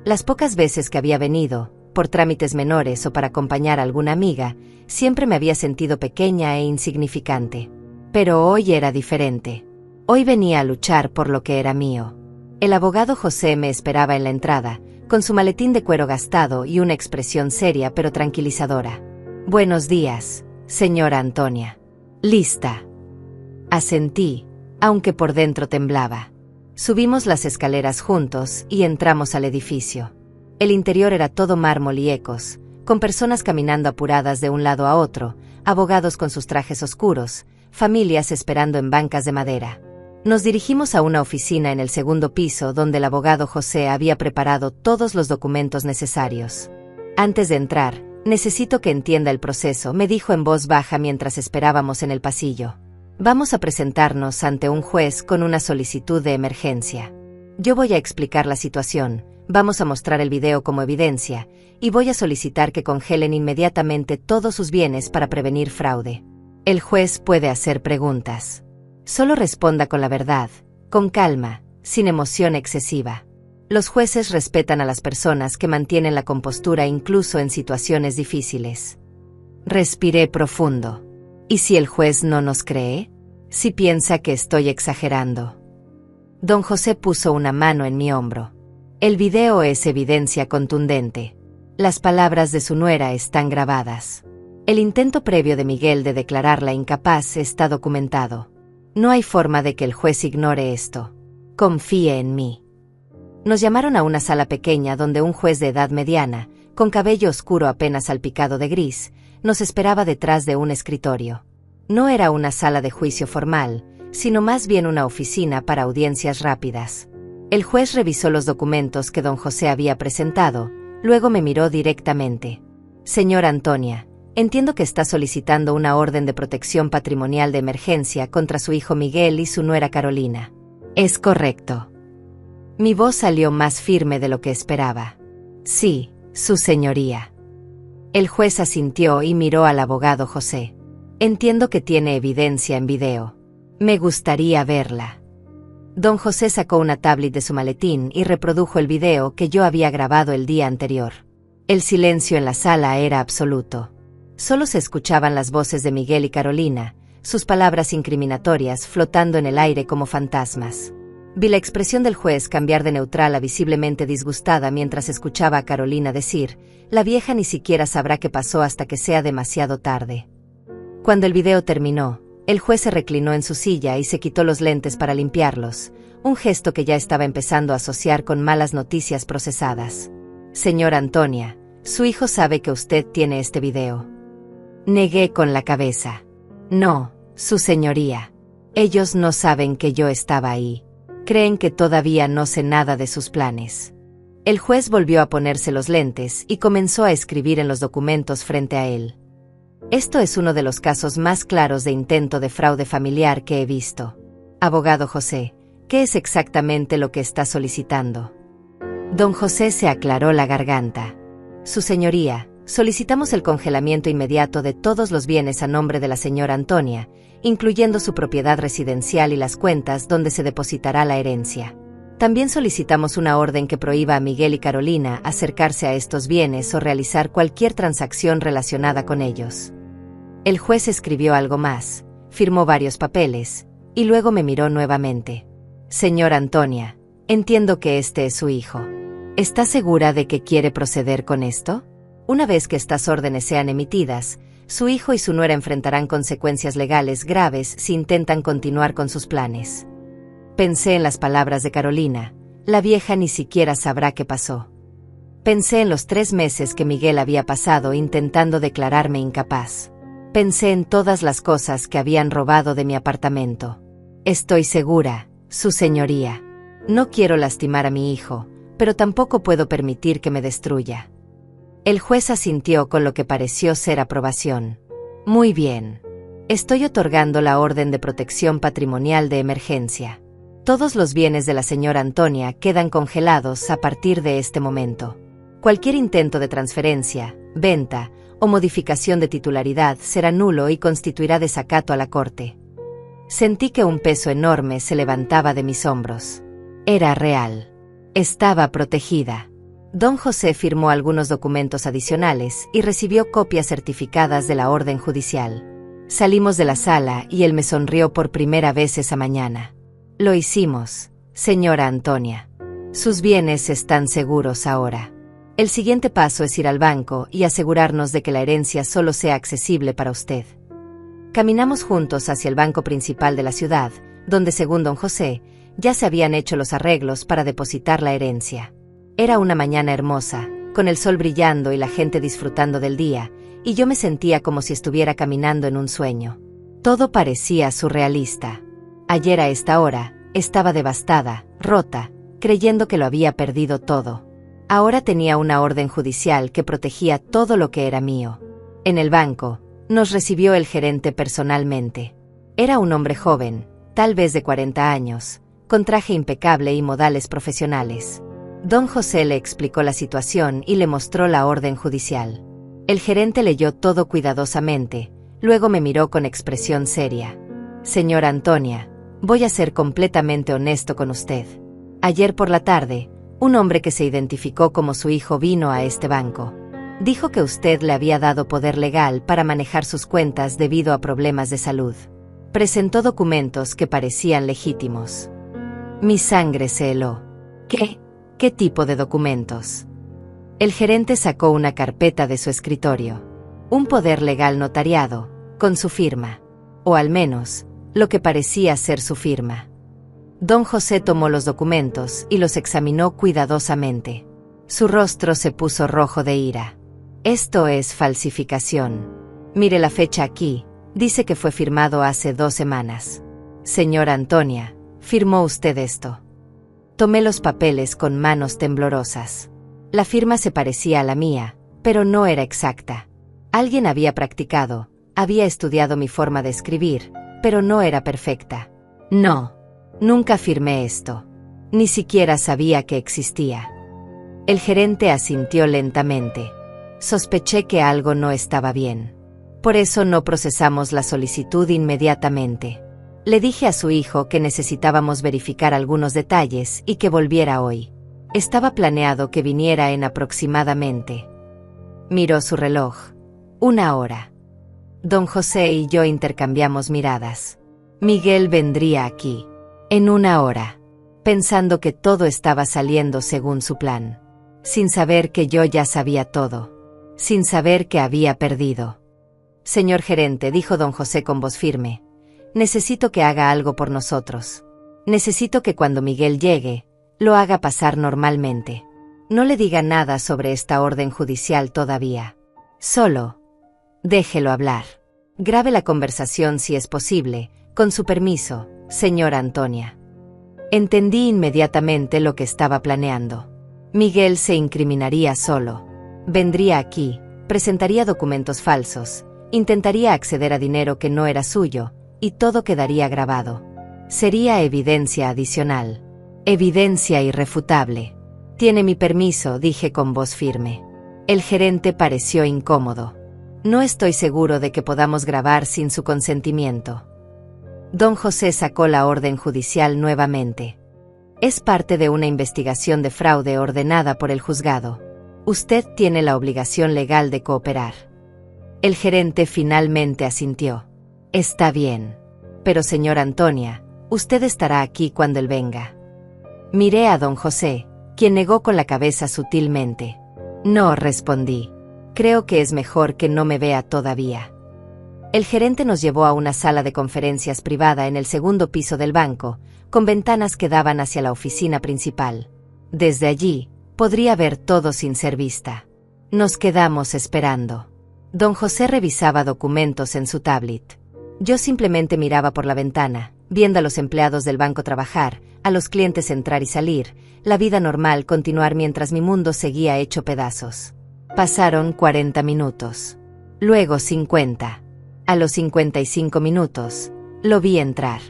Las pocas veces que había venido, por trámites menores o para acompañar a alguna amiga, siempre me había sentido pequeña e insignificante. Pero hoy era diferente. Hoy venía a luchar por lo que era mío. El abogado José me esperaba en la entrada, con su maletín de cuero gastado y una expresión seria pero tranquilizadora. «Buenos días, señora Antonia». «Lista». Asentí, aunque por dentro temblaba. Subimos las escaleras juntos y entramos al edificio. El interior era todo mármol y ecos, con personas caminando apuradas de un lado a otro, abogados con sus trajes oscuros, familias esperando en bancas de madera. Nos dirigimos a una oficina en el 2º piso donde el abogado José había preparado todos los documentos necesarios. «Antes de entrar, necesito que entienda el proceso», me dijo en voz baja mientras esperábamos en el pasillo. «Vamos a presentarnos ante un juez con una solicitud de emergencia. Yo voy a explicar la situación, vamos a mostrar el video como evidencia, y voy a solicitar que congelen inmediatamente todos sus bienes para prevenir fraude. El juez puede hacer preguntas. Solo responda con la verdad, con calma, sin emoción excesiva. Los jueces respetan a las personas que mantienen la compostura incluso en situaciones difíciles. Respiré profundo. ¿Y si el juez no nos cree? Si piensa que estoy exagerando. Don José puso una mano en mi hombro. El video es evidencia contundente. Las palabras de su nuera están grabadas. El intento previo de Miguel de declararla incapaz está documentado. No hay forma de que el juez ignore esto. Confíe en mí. Nos llamaron a una sala pequeña donde un juez de edad mediana, con cabello oscuro apenas salpicado de gris, nos esperaba detrás de un escritorio. No era una sala de juicio formal, sino más bien una oficina para audiencias rápidas. El juez revisó los documentos que don José había presentado, luego me miró directamente. Señora Antonia, entiendo que está solicitando una orden de protección patrimonial de emergencia contra su hijo Miguel y su nuera Carolina. Es correcto. Mi voz salió más firme de lo que esperaba. Sí, su señoría. El juez asintió y miró al abogado José. Entiendo que tiene evidencia en video. Me gustaría verla. Don José sacó una tablet de su maletín y reprodujo el video que yo había grabado el día anterior. El silencio en la sala era absoluto. Solo se escuchaban las voces de Miguel y Carolina, sus palabras incriminatorias flotando en el aire como fantasmas. Vi la expresión del juez cambiar de neutral a visiblemente disgustada mientras escuchaba a Carolina decir, la vieja ni siquiera sabrá qué pasó hasta que sea demasiado tarde. Cuando el video terminó, el juez se reclinó en su silla y se quitó los lentes para limpiarlos, un gesto que ya estaba empezando a asociar con malas noticias procesadas. Señora Antonia, su hijo sabe que usted tiene este video. Negué con la cabeza. No, su señoría. Ellos no saben que yo estaba ahí. Creen que todavía no sé nada de sus planes. El juez volvió a ponerse los lentes y comenzó a escribir en los documentos frente a él. Esto es uno de los casos más claros de intento de fraude familiar que he visto. Abogado José, ¿qué es exactamente lo que está solicitando? Don José se aclaró la garganta. Su señoría, solicitamos el congelamiento inmediato de todos los bienes a nombre de la señora Antonia, incluyendo su propiedad residencial y las cuentas donde se depositará la herencia. También solicitamos una orden que prohíba a Miguel y Carolina acercarse a estos bienes o realizar cualquier transacción relacionada con ellos. El juez escribió algo más, firmó varios papeles, y luego me miró nuevamente. Señora Antonia, entiendo que este es su hijo. ¿Está segura de que quiere proceder con esto? Una vez que estas órdenes sean emitidas, su hijo y su nuera enfrentarán consecuencias legales graves si intentan continuar con sus planes. Pensé en las palabras de Carolina, la vieja ni siquiera sabrá qué pasó. Pensé en los 3 meses que Miguel había pasado intentando declararme incapaz. Pensé en todas las cosas que habían robado de mi apartamento. Estoy segura, su señoría. No quiero lastimar a mi hijo, pero tampoco puedo permitir que me destruya. El juez asintió con lo que pareció ser aprobación. Muy bien. Estoy otorgando la orden de protección patrimonial de emergencia. Todos los bienes de la señora Antonia quedan congelados a partir de este momento. Cualquier intento de transferencia, venta o modificación de titularidad será nulo y constituirá desacato a la corte. Sentí que un peso enorme se levantaba de mis hombros. Era real. Estaba protegida. Don José firmó algunos documentos adicionales y recibió copias certificadas de la orden judicial. Salimos de la sala y él me sonrió por primera vez esa mañana. Lo hicimos, señora Antonia. Sus bienes están seguros ahora. El siguiente paso es ir al banco y asegurarnos de que la herencia solo sea accesible para usted. Caminamos juntos hacia el banco principal de la ciudad, donde según don José, ya se habían hecho los arreglos para depositar la herencia. Era una mañana hermosa, con el sol brillando y la gente disfrutando del día, y yo me sentía como si estuviera caminando en un sueño. Todo parecía surrealista. Ayer a esta hora, estaba devastada, rota, creyendo que lo había perdido todo. Ahora tenía una orden judicial que protegía todo lo que era mío. En el banco, nos recibió el gerente personalmente. Era un hombre joven, tal vez de 40 años, con traje impecable y modales profesionales. Don José le explicó la situación y le mostró la orden judicial. El gerente leyó todo cuidadosamente, luego me miró con expresión seria. Señora Antonia, voy a ser completamente honesto con usted. Ayer por la tarde, un hombre que se identificó como su hijo vino a este banco. Dijo que usted le había dado poder legal para manejar sus cuentas debido a problemas de salud. Presentó documentos que parecían legítimos. Mi sangre se heló. ¿Qué? ¿Qué tipo de documentos? El gerente sacó una carpeta de su escritorio. Un poder legal notariado, con su firma. O al menos, lo que parecía ser su firma. Don José tomó los documentos y los examinó cuidadosamente. Su rostro se puso rojo de ira. Esto es falsificación. Mire la fecha aquí, dice que fue firmado hace 2 semanas. Señora Antonia, ¿firmó usted esto? Tomé los papeles con manos temblorosas. La firma se parecía a la mía, pero no era exacta. Alguien había practicado, había estudiado mi forma de escribir, pero no era perfecta. No, nunca firmé esto. Ni siquiera sabía que existía. El gerente asintió lentamente. Sospeché que algo no estaba bien. Por eso no procesamos la solicitud inmediatamente. Le dije a su hijo que necesitábamos verificar algunos detalles y que volviera hoy. Estaba planeado que viniera en aproximadamente. Miró su reloj. 1 hora. Don José y yo intercambiamos miradas. Miguel vendría aquí. En 1 hora. Pensando que todo estaba saliendo según su plan. Sin saber que yo ya sabía todo. Sin saber que había perdido. Señor gerente, dijo don José con voz firme. Necesito que haga algo por nosotros. Necesito que cuando Miguel llegue, lo haga pasar normalmente. No le diga nada sobre esta orden judicial todavía. Solo, déjelo hablar. Grabe la conversación si es posible, con su permiso, señora Antonia. Entendí inmediatamente lo que estaba planeando. Miguel se incriminaría solo. Vendría aquí, presentaría documentos falsos, intentaría acceder a dinero que no era suyo, y todo quedaría grabado. Sería evidencia adicional. Evidencia irrefutable. Tiene mi permiso, dije con voz firme. El gerente pareció incómodo. No estoy seguro de que podamos grabar sin su consentimiento. Don José sacó la orden judicial nuevamente. Es parte de una investigación de fraude ordenada por el juzgado. Usted tiene la obligación legal de cooperar. El gerente finalmente asintió. Está bien. Pero señora Antonia, usted estará aquí cuando él venga. Miré a don José, quien negó con la cabeza sutilmente. No, respondí. Creo que es mejor que no me vea todavía. El gerente nos llevó a una sala de conferencias privada en el 2º piso del banco, con ventanas que daban hacia la oficina principal. Desde allí, podría ver todo sin ser vista. Nos quedamos esperando. Don José revisaba documentos en su tablet. Yo simplemente miraba por la ventana, viendo a los empleados del banco trabajar, a los clientes entrar y salir, la vida normal continuar mientras mi mundo seguía hecho pedazos. Pasaron 40 minutos. Luego 50. A los 55 minutos, lo vi entrar.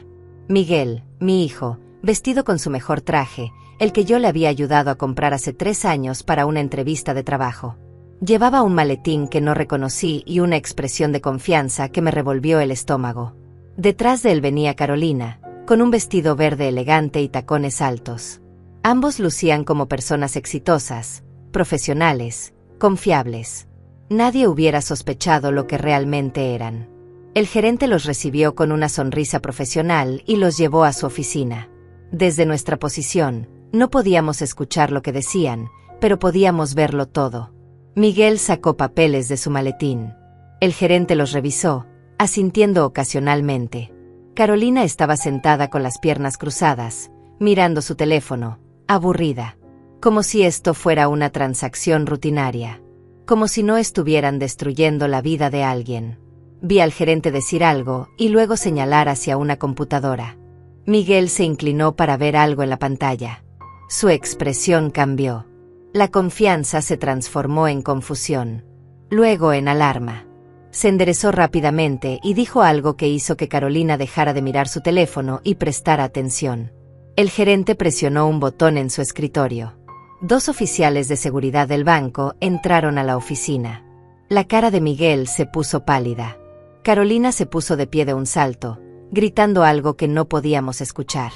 Miguel, mi hijo, vestido con su mejor traje, el que yo le había ayudado a comprar hace 3 años para una entrevista de trabajo. Llevaba un maletín que no reconocí y una expresión de confianza que me revolvió el estómago. Detrás de él venía Carolina, con un vestido verde elegante y tacones altos. Ambos lucían como personas exitosas, profesionales, confiables. Nadie hubiera sospechado lo que realmente eran. El gerente los recibió con una sonrisa profesional y los llevó a su oficina. Desde nuestra posición, no podíamos escuchar lo que decían, pero podíamos verlo todo. Miguel sacó papeles de su maletín. El gerente los revisó, asintiendo ocasionalmente. Carolina estaba sentada con las piernas cruzadas, mirando su teléfono, aburrida. Como si esto fuera una transacción rutinaria. Como si no estuvieran destruyendo la vida de alguien. Vi al gerente decir algo y luego señalar hacia una computadora. Miguel se inclinó para ver algo en la pantalla. Su expresión cambió. La confianza se transformó en confusión. Luego en alarma. Se enderezó rápidamente y dijo algo que hizo que Carolina dejara de mirar su teléfono y prestara atención. El gerente presionó un botón en su escritorio. 2 oficiales de seguridad del banco entraron a la oficina. La cara de Miguel se puso pálida. Carolina se puso de pie de un salto, gritando algo que no podíamos escuchar.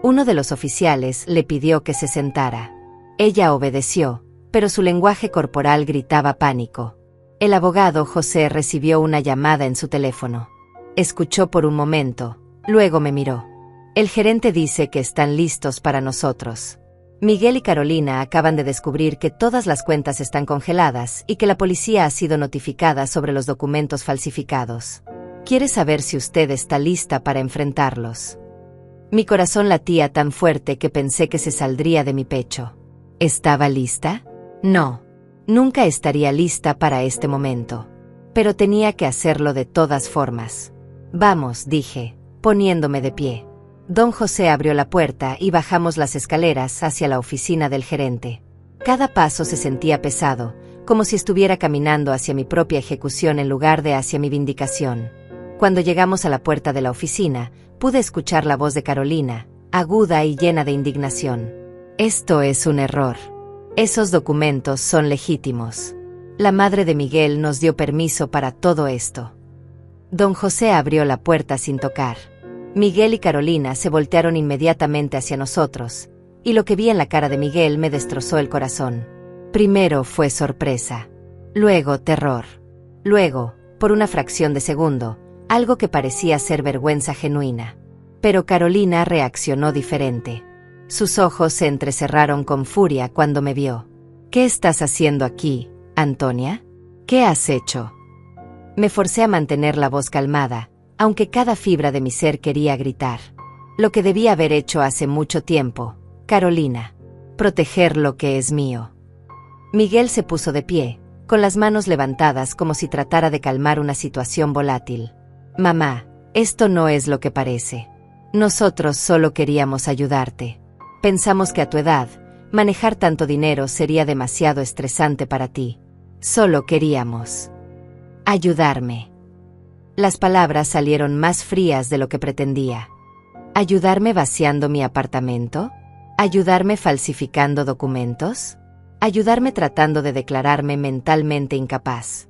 Uno de los oficiales le pidió que se sentara. Ella obedeció, pero su lenguaje corporal gritaba pánico. El abogado José recibió una llamada en su teléfono. Escuchó por un momento, luego me miró. El gerente dice que están listos para nosotros. Miguel y Carolina acaban de descubrir que todas las cuentas están congeladas y que la policía ha sido notificada sobre los documentos falsificados. Quiere saber si usted está lista para enfrentarlos. Mi corazón latía tan fuerte que pensé que se saldría de mi pecho. ¿Estaba lista? No. Nunca estaría lista para este momento. Pero tenía que hacerlo de todas formas. Vamos, dije, poniéndome de pie. Don José abrió la puerta y bajamos las escaleras hacia la oficina del gerente. Cada paso se sentía pesado, como si estuviera caminando hacia mi propia ejecución en lugar de hacia mi vindicación. Cuando llegamos a la puerta de la oficina, pude escuchar la voz de Carolina, aguda y llena de indignación. Esto es un error. Esos documentos son legítimos. La madre de Miguel nos dio permiso para todo esto. Don José abrió la puerta sin tocar. Miguel y Carolina se voltearon inmediatamente hacia nosotros, y lo que vi en la cara de Miguel me destrozó el corazón. Primero fue sorpresa, luego terror, luego, por una fracción de segundo, algo que parecía ser vergüenza genuina. Pero Carolina reaccionó diferente. Sus ojos se entrecerraron con furia cuando me vio. ¿Qué estás haciendo aquí, Antonia? ¿Qué has hecho? Me forcé a mantener la voz calmada, aunque cada fibra de mi ser quería gritar. Lo que debía haber hecho hace mucho tiempo, Carolina. Proteger lo que es mío. Miguel se puso de pie, con las manos levantadas como si tratara de calmar una situación volátil. Mamá, esto no es lo que parece. Nosotros solo queríamos ayudarte. Pensamos que a tu edad, manejar tanto dinero sería demasiado estresante para ti. Solo queríamos ayudarme. Las palabras salieron más frías de lo que pretendía. ¿Ayudarme vaciando mi apartamento? ¿Ayudarme falsificando documentos? ¿Ayudarme tratando de declararme mentalmente incapaz?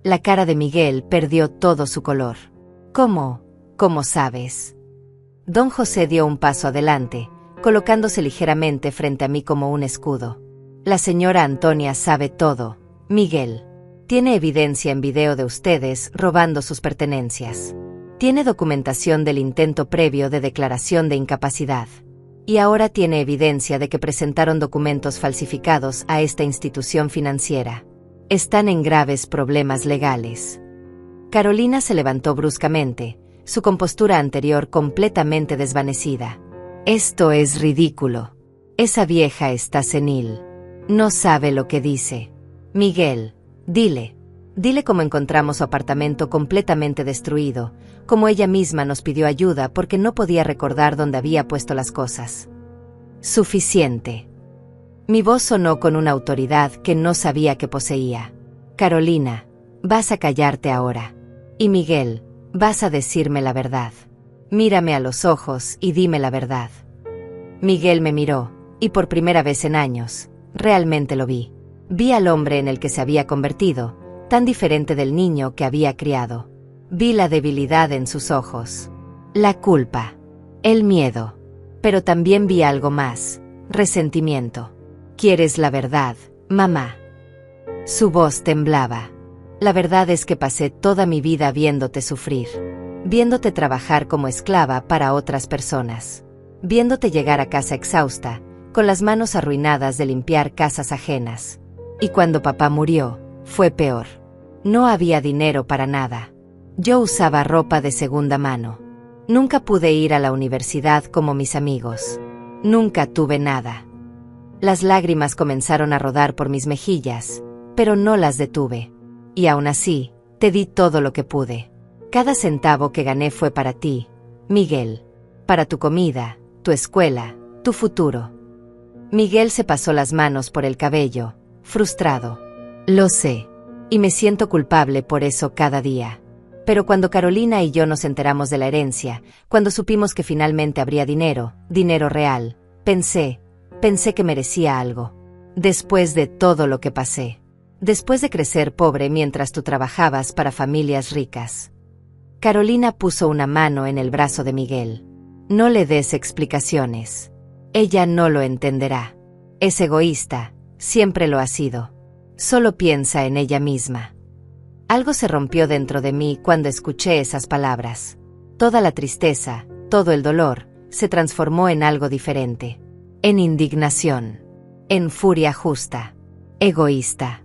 La cara de Miguel perdió todo su color. ¿Cómo? ¿Cómo sabes? Don José dio un paso adelante, colocándose ligeramente frente a mí como un escudo. La señora Antonia sabe todo, Miguel. Tiene evidencia en video de ustedes robando sus pertenencias. Tiene documentación del intento previo de declaración de incapacidad. Y ahora tiene evidencia de que presentaron documentos falsificados a esta institución financiera. Están en graves problemas legales. Carolina se levantó bruscamente, su compostura anterior completamente desvanecida. Esto es ridículo. Esa vieja está senil. No sabe lo que dice. Miguel, dile cómo encontramos su apartamento completamente destruido, cómo ella misma nos pidió ayuda porque no podía recordar dónde había puesto las cosas. Suficiente. Mi voz sonó con una autoridad que no sabía que poseía. Carolina, vas a callarte ahora. Y Miguel, vas a decirme la verdad. Mírame a los ojos y dime la verdad. Miguel me miró, y por primera vez en años, realmente lo vi. Vi al hombre en el que se había convertido, tan diferente del niño que había criado. Vi la debilidad en sus ojos, la culpa, el miedo, pero también vi algo más, resentimiento. ¿Quieres la verdad, mamá? Su voz temblaba. La verdad es que pasé toda mi vida viéndote sufrir, viéndote trabajar como esclava para otras personas, viéndote llegar a casa exhausta, con las manos arruinadas de limpiar casas ajenas. Y cuando papá murió, fue peor. No había dinero para nada. Yo usaba ropa de segunda mano. Nunca pude ir a la universidad como mis amigos. Nunca tuve nada. Las lágrimas comenzaron a rodar por mis mejillas, pero no las detuve. Y aún así, te di todo lo que pude. Cada centavo que gané fue para ti, Miguel. Para tu comida, tu escuela, tu futuro. Miguel se pasó las manos por el cabello, frustrado. Lo sé. Y me siento culpable por eso cada día. Pero cuando Carolina y yo nos enteramos de la herencia, cuando supimos que finalmente habría dinero, dinero real, pensé que merecía algo. Después de todo lo que pasé. Después de crecer pobre mientras tú trabajabas para familias ricas. Carolina puso una mano en el brazo de Miguel. No le des explicaciones. Ella no lo entenderá. Es egoísta, siempre lo ha sido. Solo piensa en ella misma. Algo se rompió dentro de mí cuando escuché esas palabras. Toda la tristeza, todo el dolor, se transformó en algo diferente. En indignación. En furia justa. Egoísta.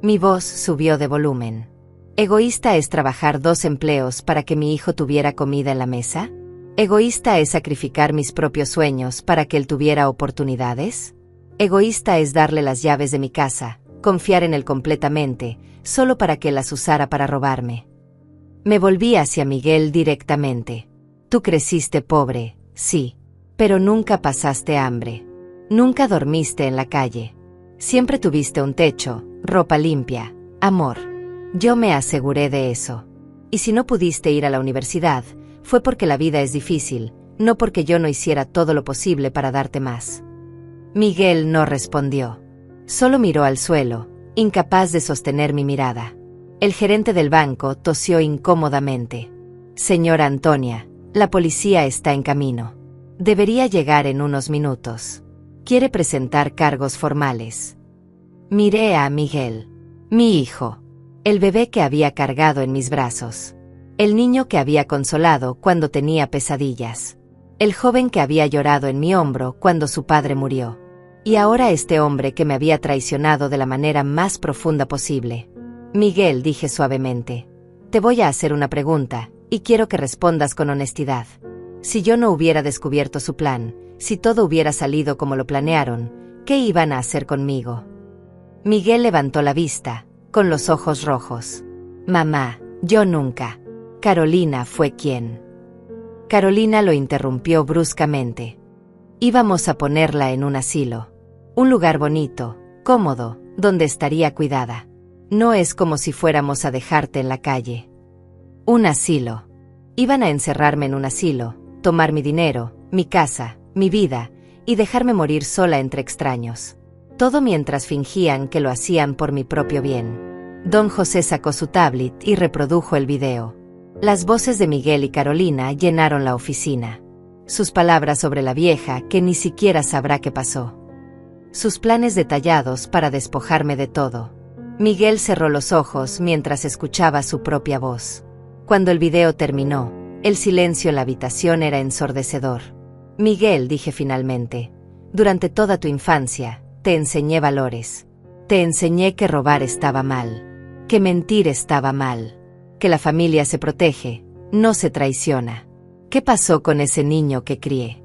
Mi voz subió de volumen. ¿Egoísta es trabajar 2 empleos para que mi hijo tuviera comida en la mesa? ¿Egoísta es sacrificar mis propios sueños para que él tuviera oportunidades? ¿Egoísta es darle las llaves de mi casa, confiar en él completamente, solo para que él las usara para robarme? Me volví hacia Miguel directamente. Tú creciste pobre, sí, pero nunca pasaste hambre. Nunca dormiste en la calle. Siempre tuviste un techo, ropa limpia, amor. Yo me aseguré de eso. Y si no pudiste ir a la universidad, fue porque la vida es difícil, no porque yo no hiciera todo lo posible para darte más. Miguel no respondió. Solo miró al suelo, incapaz de sostener mi mirada. El gerente del banco tosió incómodamente. Señora Antonia, la policía está en camino. Debería llegar en unos minutos. Quiere presentar cargos formales. Miré a Miguel. Mi hijo. El bebé que había cargado en mis brazos. El niño que había consolado cuando tenía pesadillas. El joven que había llorado en mi hombro cuando su padre murió. Y ahora este hombre que me había traicionado de la manera más profunda posible. Miguel, dije suavemente. Te voy a hacer una pregunta, y quiero que respondas con honestidad. Si yo no hubiera descubierto su plan, si todo hubiera salido como lo planearon, ¿qué iban a hacer conmigo? Miguel levantó la vista, con los ojos rojos. Mamá, yo nunca. Carolina fue quien. Carolina lo interrumpió bruscamente. Íbamos a ponerla en un asilo. Un lugar bonito, cómodo, donde estaría cuidada. No es como si fuéramos a dejarte en la calle. Un asilo. Iban a encerrarme en un asilo, tomar mi dinero, mi casa, mi vida, y dejarme morir sola entre extraños. Todo mientras fingían que lo hacían por mi propio bien. Don José sacó su tablet y reprodujo el video. Las voces de Miguel y Carolina llenaron la oficina. Sus palabras sobre la vieja que ni siquiera sabrá qué pasó. Sus planes detallados para despojarme de todo. Miguel cerró los ojos mientras escuchaba su propia voz. Cuando el video terminó, el silencio en la habitación era ensordecedor. Miguel, dije finalmente, durante toda tu infancia, te enseñé valores. Te enseñé que robar estaba mal, que mentir estaba mal, que la familia se protege, no se traiciona. ¿Qué pasó con ese niño que crié?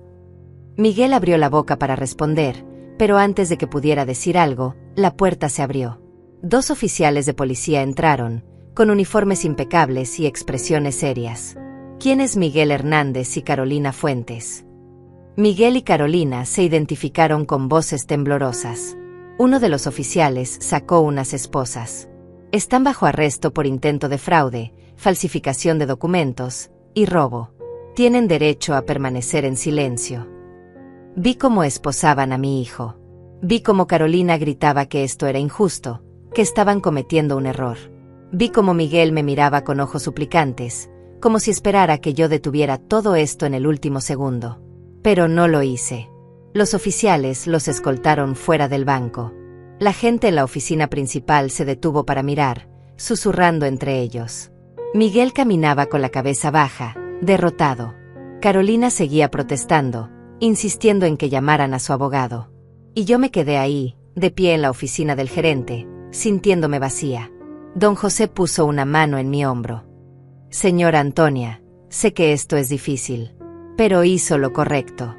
Miguel abrió la boca para responder, pero antes de que pudiera decir algo, la puerta se abrió. 2 oficiales de policía entraron, con uniformes impecables y expresiones serias. ¿Quién es Miguel Hernández y Carolina Fuentes? Miguel y Carolina se identificaron con voces temblorosas. Uno de los oficiales sacó unas esposas. Están bajo arresto por intento de fraude, falsificación de documentos y robo. Tienen derecho a permanecer en silencio. Vi cómo esposaban a mi hijo. Vi cómo Carolina gritaba que esto era injusto, que estaban cometiendo un error. Vi cómo Miguel me miraba con ojos suplicantes, como si esperara que yo detuviera todo esto en el último segundo. Pero no lo hice. Los oficiales los escoltaron fuera del banco. La gente en la oficina principal se detuvo para mirar, susurrando entre ellos. Miguel caminaba con la cabeza baja, derrotado. Carolina seguía protestando, insistiendo en que llamaran a su abogado. Y yo me quedé ahí, de pie en la oficina del gerente, sintiéndome vacía. Don José puso una mano en mi hombro. Señora Antonia, sé que esto es difícil, pero hizo lo correcto.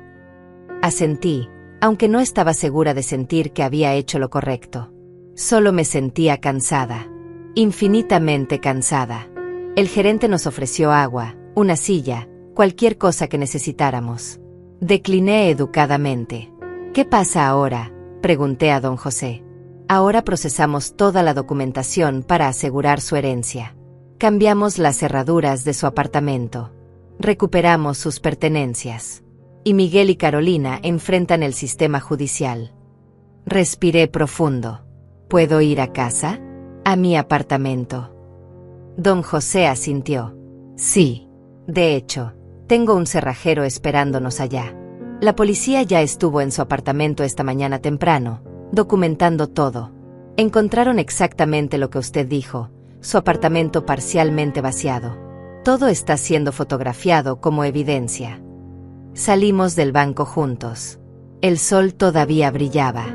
Asentí, aunque no estaba segura de sentir que había hecho lo correcto. Solo me sentía cansada, infinitamente cansada. El gerente nos ofreció agua, una silla, cualquier cosa que necesitáramos. Decliné educadamente. ¿Qué pasa ahora?, pregunté a don José. Ahora procesamos toda la documentación para asegurar su herencia. Cambiamos las cerraduras de su apartamento. Recuperamos sus pertenencias. Y Miguel y Carolina enfrentan el sistema judicial. Respiré profundo. ¿Puedo ir a casa? ¿A mi apartamento? Don José asintió. Sí. De hecho, tengo un cerrajero esperándonos allá. La policía ya estuvo en su apartamento esta mañana temprano, documentando todo. Encontraron exactamente lo que usted dijo, su apartamento parcialmente vaciado. Todo está siendo fotografiado como evidencia. Salimos del banco juntos. El sol todavía brillaba.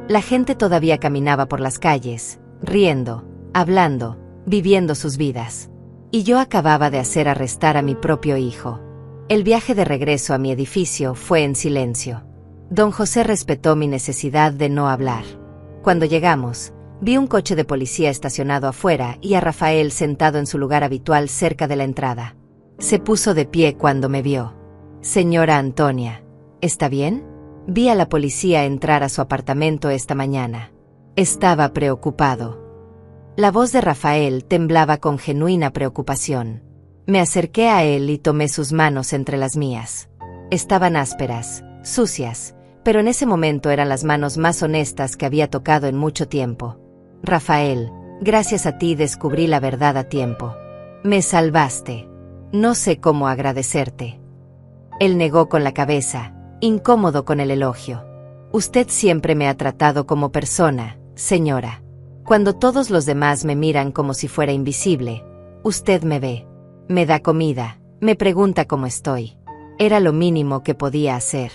La gente todavía caminaba por las calles, riendo, hablando, viviendo sus vidas. Y yo acababa de hacer arrestar a mi propio hijo. El viaje de regreso a mi edificio fue en silencio. Don José respetó mi necesidad de no hablar. Cuando llegamos, vi un coche de policía estacionado afuera y a Rafael sentado en su lugar habitual cerca de la entrada. Se puso de pie cuando me vio. Señora Antonia, ¿está bien? Vi a la policía entrar a su apartamento esta mañana. Estaba preocupado. La voz de Rafael temblaba con genuina preocupación. Me acerqué a él y tomé sus manos entre las mías. Estaban ásperas, sucias, pero en ese momento eran las manos más honestas que había tocado en mucho tiempo. Rafael, gracias a ti descubrí la verdad a tiempo. Me salvaste. No sé cómo agradecerte. Él negó con la cabeza, incómodo con el elogio. Usted siempre me ha tratado como persona, señora. Cuando todos los demás me miran como si fuera invisible, usted me ve. Me da comida, me pregunta cómo estoy. Era lo mínimo que podía hacer.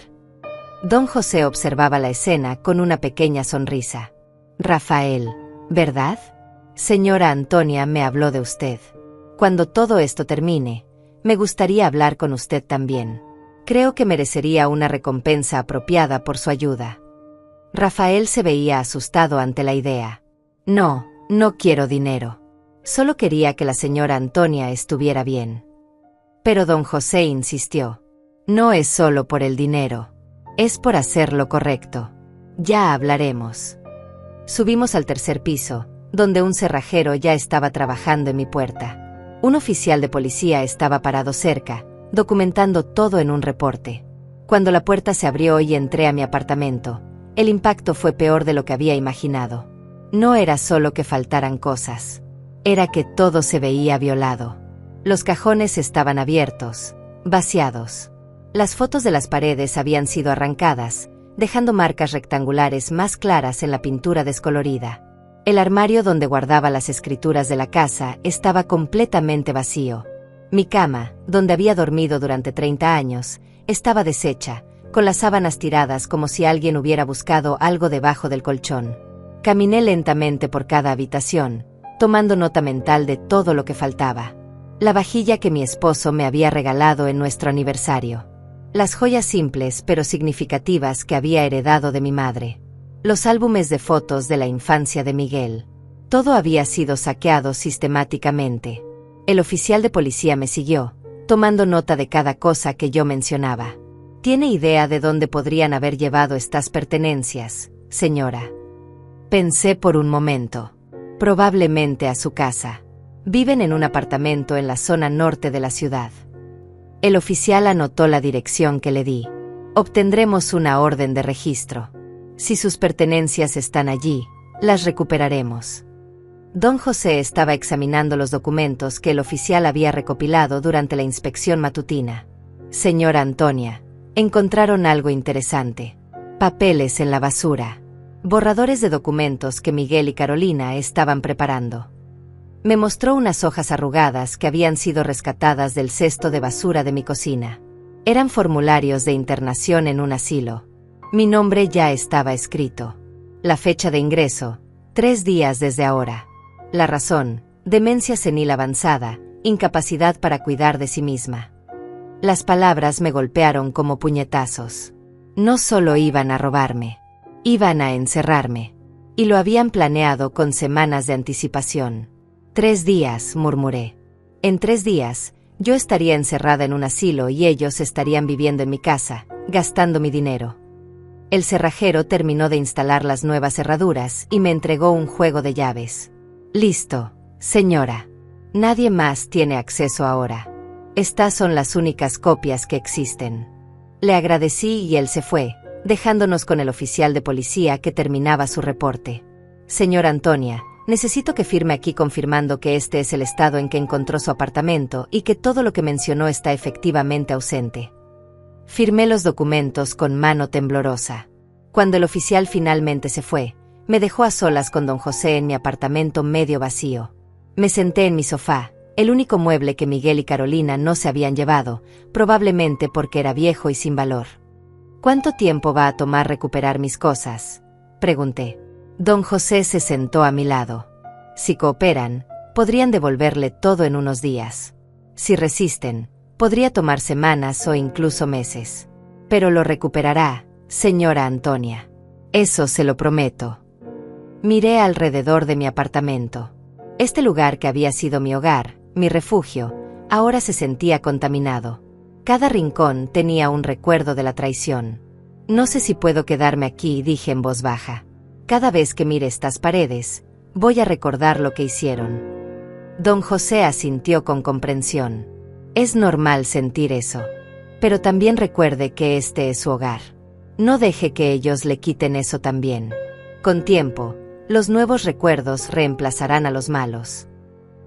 Don José observaba la escena con una pequeña sonrisa. Rafael, ¿verdad? Señora Antonia me habló de usted. Cuando todo esto termine, me gustaría hablar con usted también. Creo que merecería una recompensa apropiada por su ayuda. Rafael se veía asustado ante la idea. No, no quiero dinero. Solo quería que la señora Antonia estuviera bien. Pero don José insistió. No es solo por el dinero. Es por hacer lo correcto. Ya hablaremos. Subimos al tercer piso, donde un cerrajero ya estaba trabajando en mi puerta. Un oficial de policía estaba parado cerca, documentando todo en un reporte. Cuando la puerta se abrió y entré a mi apartamento, el impacto fue peor de lo que había imaginado. No era solo que faltaran cosas. Era que todo se veía violado. Los cajones estaban abiertos, vaciados. Las fotos de las paredes habían sido arrancadas, dejando marcas rectangulares más claras en la pintura descolorida. El armario donde guardaba las escrituras de la casa estaba completamente vacío. Mi cama, donde había dormido durante 30 años, estaba deshecha, con las sábanas tiradas como si alguien hubiera buscado algo debajo del colchón. Caminé lentamente por cada habitación, tomando nota mental de todo lo que faltaba. La vajilla que mi esposo me había regalado en nuestro aniversario. Las joyas simples pero significativas que había heredado de mi madre. Los álbumes de fotos de la infancia de Miguel. Todo había sido saqueado sistemáticamente. El oficial de policía me siguió, tomando nota de cada cosa que yo mencionaba. ¿Tiene idea de dónde podrían haber llevado estas pertenencias, señora? Pensé por un momento. Probablemente a su casa. Viven en un apartamento en la zona norte de la ciudad. El oficial anotó la dirección que le di. Obtendremos una orden de registro. Si sus pertenencias están allí, las recuperaremos. Don José estaba examinando los documentos que el oficial había recopilado durante la inspección matutina. Señora Antonia, encontraron algo interesante. Papeles en la basura. Borradores de documentos que Miguel y Carolina estaban preparando. Me mostró unas hojas arrugadas que habían sido rescatadas del cesto de basura de mi cocina. Eran formularios de internación en un asilo. Mi nombre ya estaba escrito. La fecha de ingreso, 3 días desde ahora. La razón, demencia senil avanzada, incapacidad para cuidar de sí misma. Las palabras me golpearon como puñetazos. No solo iban a robarme, iban a encerrarme. Y lo habían planeado con semanas de anticipación. 3 días, murmuré. En 3 días, yo estaría encerrada en un asilo y ellos estarían viviendo en mi casa, gastando mi dinero. El cerrajero terminó de instalar las nuevas cerraduras y me entregó un juego de llaves. Listo, señora. Nadie más tiene acceso ahora. Estas son las únicas copias que existen. Le agradecí y él se fue, dejándonos con el oficial de policía que terminaba su reporte. Señora Antonia, necesito que firme aquí confirmando que este es el estado en que encontró su apartamento y que todo lo que mencionó está efectivamente ausente. Firmé los documentos con mano temblorosa. Cuando el oficial finalmente se fue, me dejó a solas con don José en mi apartamento medio vacío. Me senté en mi sofá, el único mueble que Miguel y Carolina no se habían llevado, probablemente porque era viejo y sin valor. ¿Cuánto tiempo va a tomar recuperar mis cosas?, pregunté. Don José se sentó a mi lado. Si cooperan, podrían devolverle todo en unos días. Si resisten, podría tomar semanas o incluso meses. Pero lo recuperará, señora Antonia. Eso se lo prometo. Miré alrededor de mi apartamento. Este lugar que había sido mi hogar, mi refugio, ahora se sentía contaminado. Cada rincón tenía un recuerdo de la traición. No sé si puedo quedarme aquí, dije en voz baja. Cada vez que mire estas paredes, voy a recordar lo que hicieron. Don José asintió con comprensión. Es normal sentir eso. Pero también recuerde que este es su hogar. No deje que ellos le quiten eso también. Con tiempo, los nuevos recuerdos reemplazarán a los malos.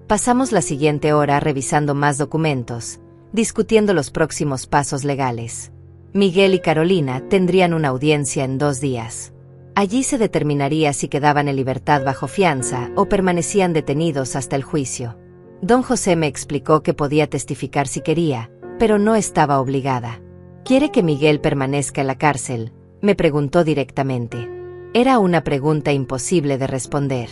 Pasamos la siguiente hora revisando más documentos, discutiendo los próximos pasos legales. Miguel y Carolina tendrían una audiencia en 2 días. Allí se determinaría si quedaban en libertad bajo fianza o permanecían detenidos hasta el juicio. Don José me explicó que podía testificar si quería, pero no estaba obligada. ¿Quiere que Miguel permanezca en la cárcel?, me preguntó directamente. Era una pregunta imposible de responder.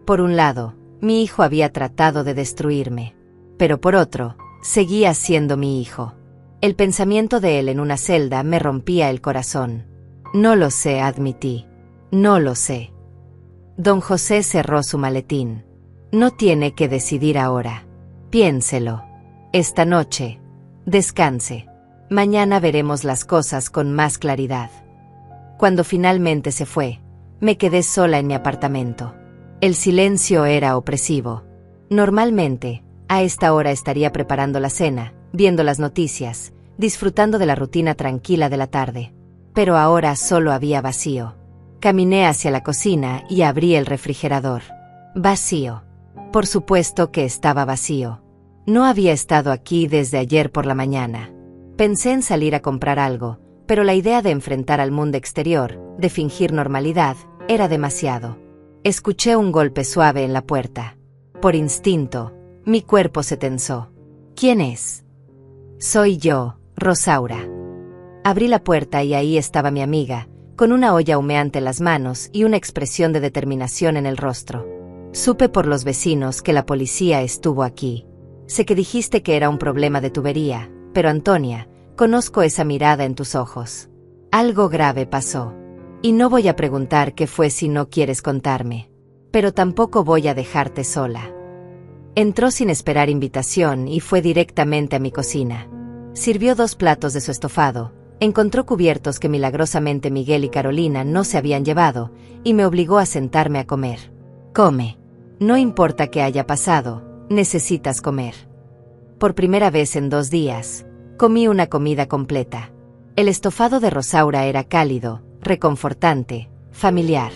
Por un lado, mi hijo había tratado de destruirme. Pero por otro, seguía siendo mi hijo. El pensamiento de él en una celda me rompía el corazón. No lo sé, admití. No lo sé. Don José cerró su maletín. No tiene que decidir ahora. Piénselo. Esta noche. Descanse. Mañana veremos las cosas con más claridad. Cuando finalmente se fue, me quedé sola en mi apartamento. El silencio era opresivo. Normalmente, a esta hora estaría preparando la cena, viendo las noticias, disfrutando de la rutina tranquila de la tarde. Pero ahora solo había vacío. Caminé hacia la cocina y abrí el refrigerador. Vacío. Por supuesto que estaba vacío. No había estado aquí desde ayer por la mañana. Pensé en salir a comprar algo, pero la idea de enfrentar al mundo exterior, de fingir normalidad, era demasiado. Escuché un golpe suave en la puerta. Por instinto, mi cuerpo se tensó. ¿Quién es? Soy yo, Rosaura. Abrí la puerta y ahí estaba mi amiga, con una olla humeante en las manos y una expresión de determinación en el rostro. Supe por los vecinos que la policía estuvo aquí. Sé que dijiste que era un problema de tubería, pero Antonia, conozco esa mirada en tus ojos. Algo grave pasó. Y no voy a preguntar qué fue si no quieres contarme. Pero tampoco voy a dejarte sola. Entró sin esperar invitación y fue directamente a mi cocina. Sirvió 2 platos de su estofado, encontró cubiertos que milagrosamente Miguel y Carolina no se habían llevado, y me obligó a sentarme a comer. Come. No importa qué haya pasado, necesitas comer. Por primera vez en 2 días, comí una comida completa. El estofado de Rosaura era cálido, reconfortante, familiar.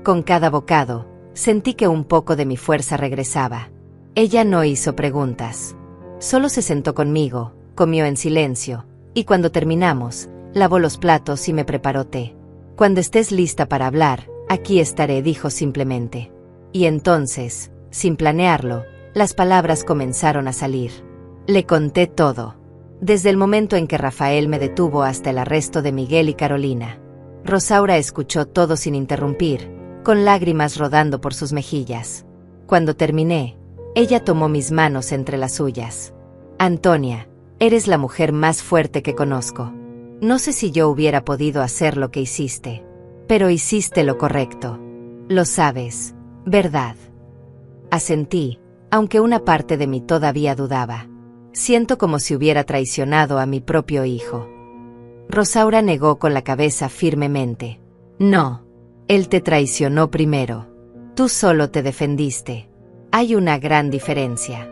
Con cada bocado, sentí que un poco de mi fuerza regresaba. Ella no hizo preguntas. Solo se sentó conmigo, comió en silencio, y cuando terminamos, lavó los platos y me preparó té. Cuando estés lista para hablar, aquí estaré, dijo simplemente. Y entonces, sin planearlo, las palabras comenzaron a salir. Le conté todo. Desde el momento en que Rafael me detuvo hasta el arresto de Miguel y Carolina. Rosaura escuchó todo sin interrumpir, con lágrimas rodando por sus mejillas. Cuando terminé, ella tomó mis manos entre las suyas. Antonia, eres la mujer más fuerte que conozco. No sé si yo hubiera podido hacer lo que hiciste, pero hiciste lo correcto. Lo sabes, ¿verdad? Asentí, aunque una parte de mí todavía dudaba. Siento como si hubiera traicionado a mi propio hijo. Rosaura negó con la cabeza firmemente. No, él te traicionó primero. Tú solo te defendiste. Hay una gran diferencia.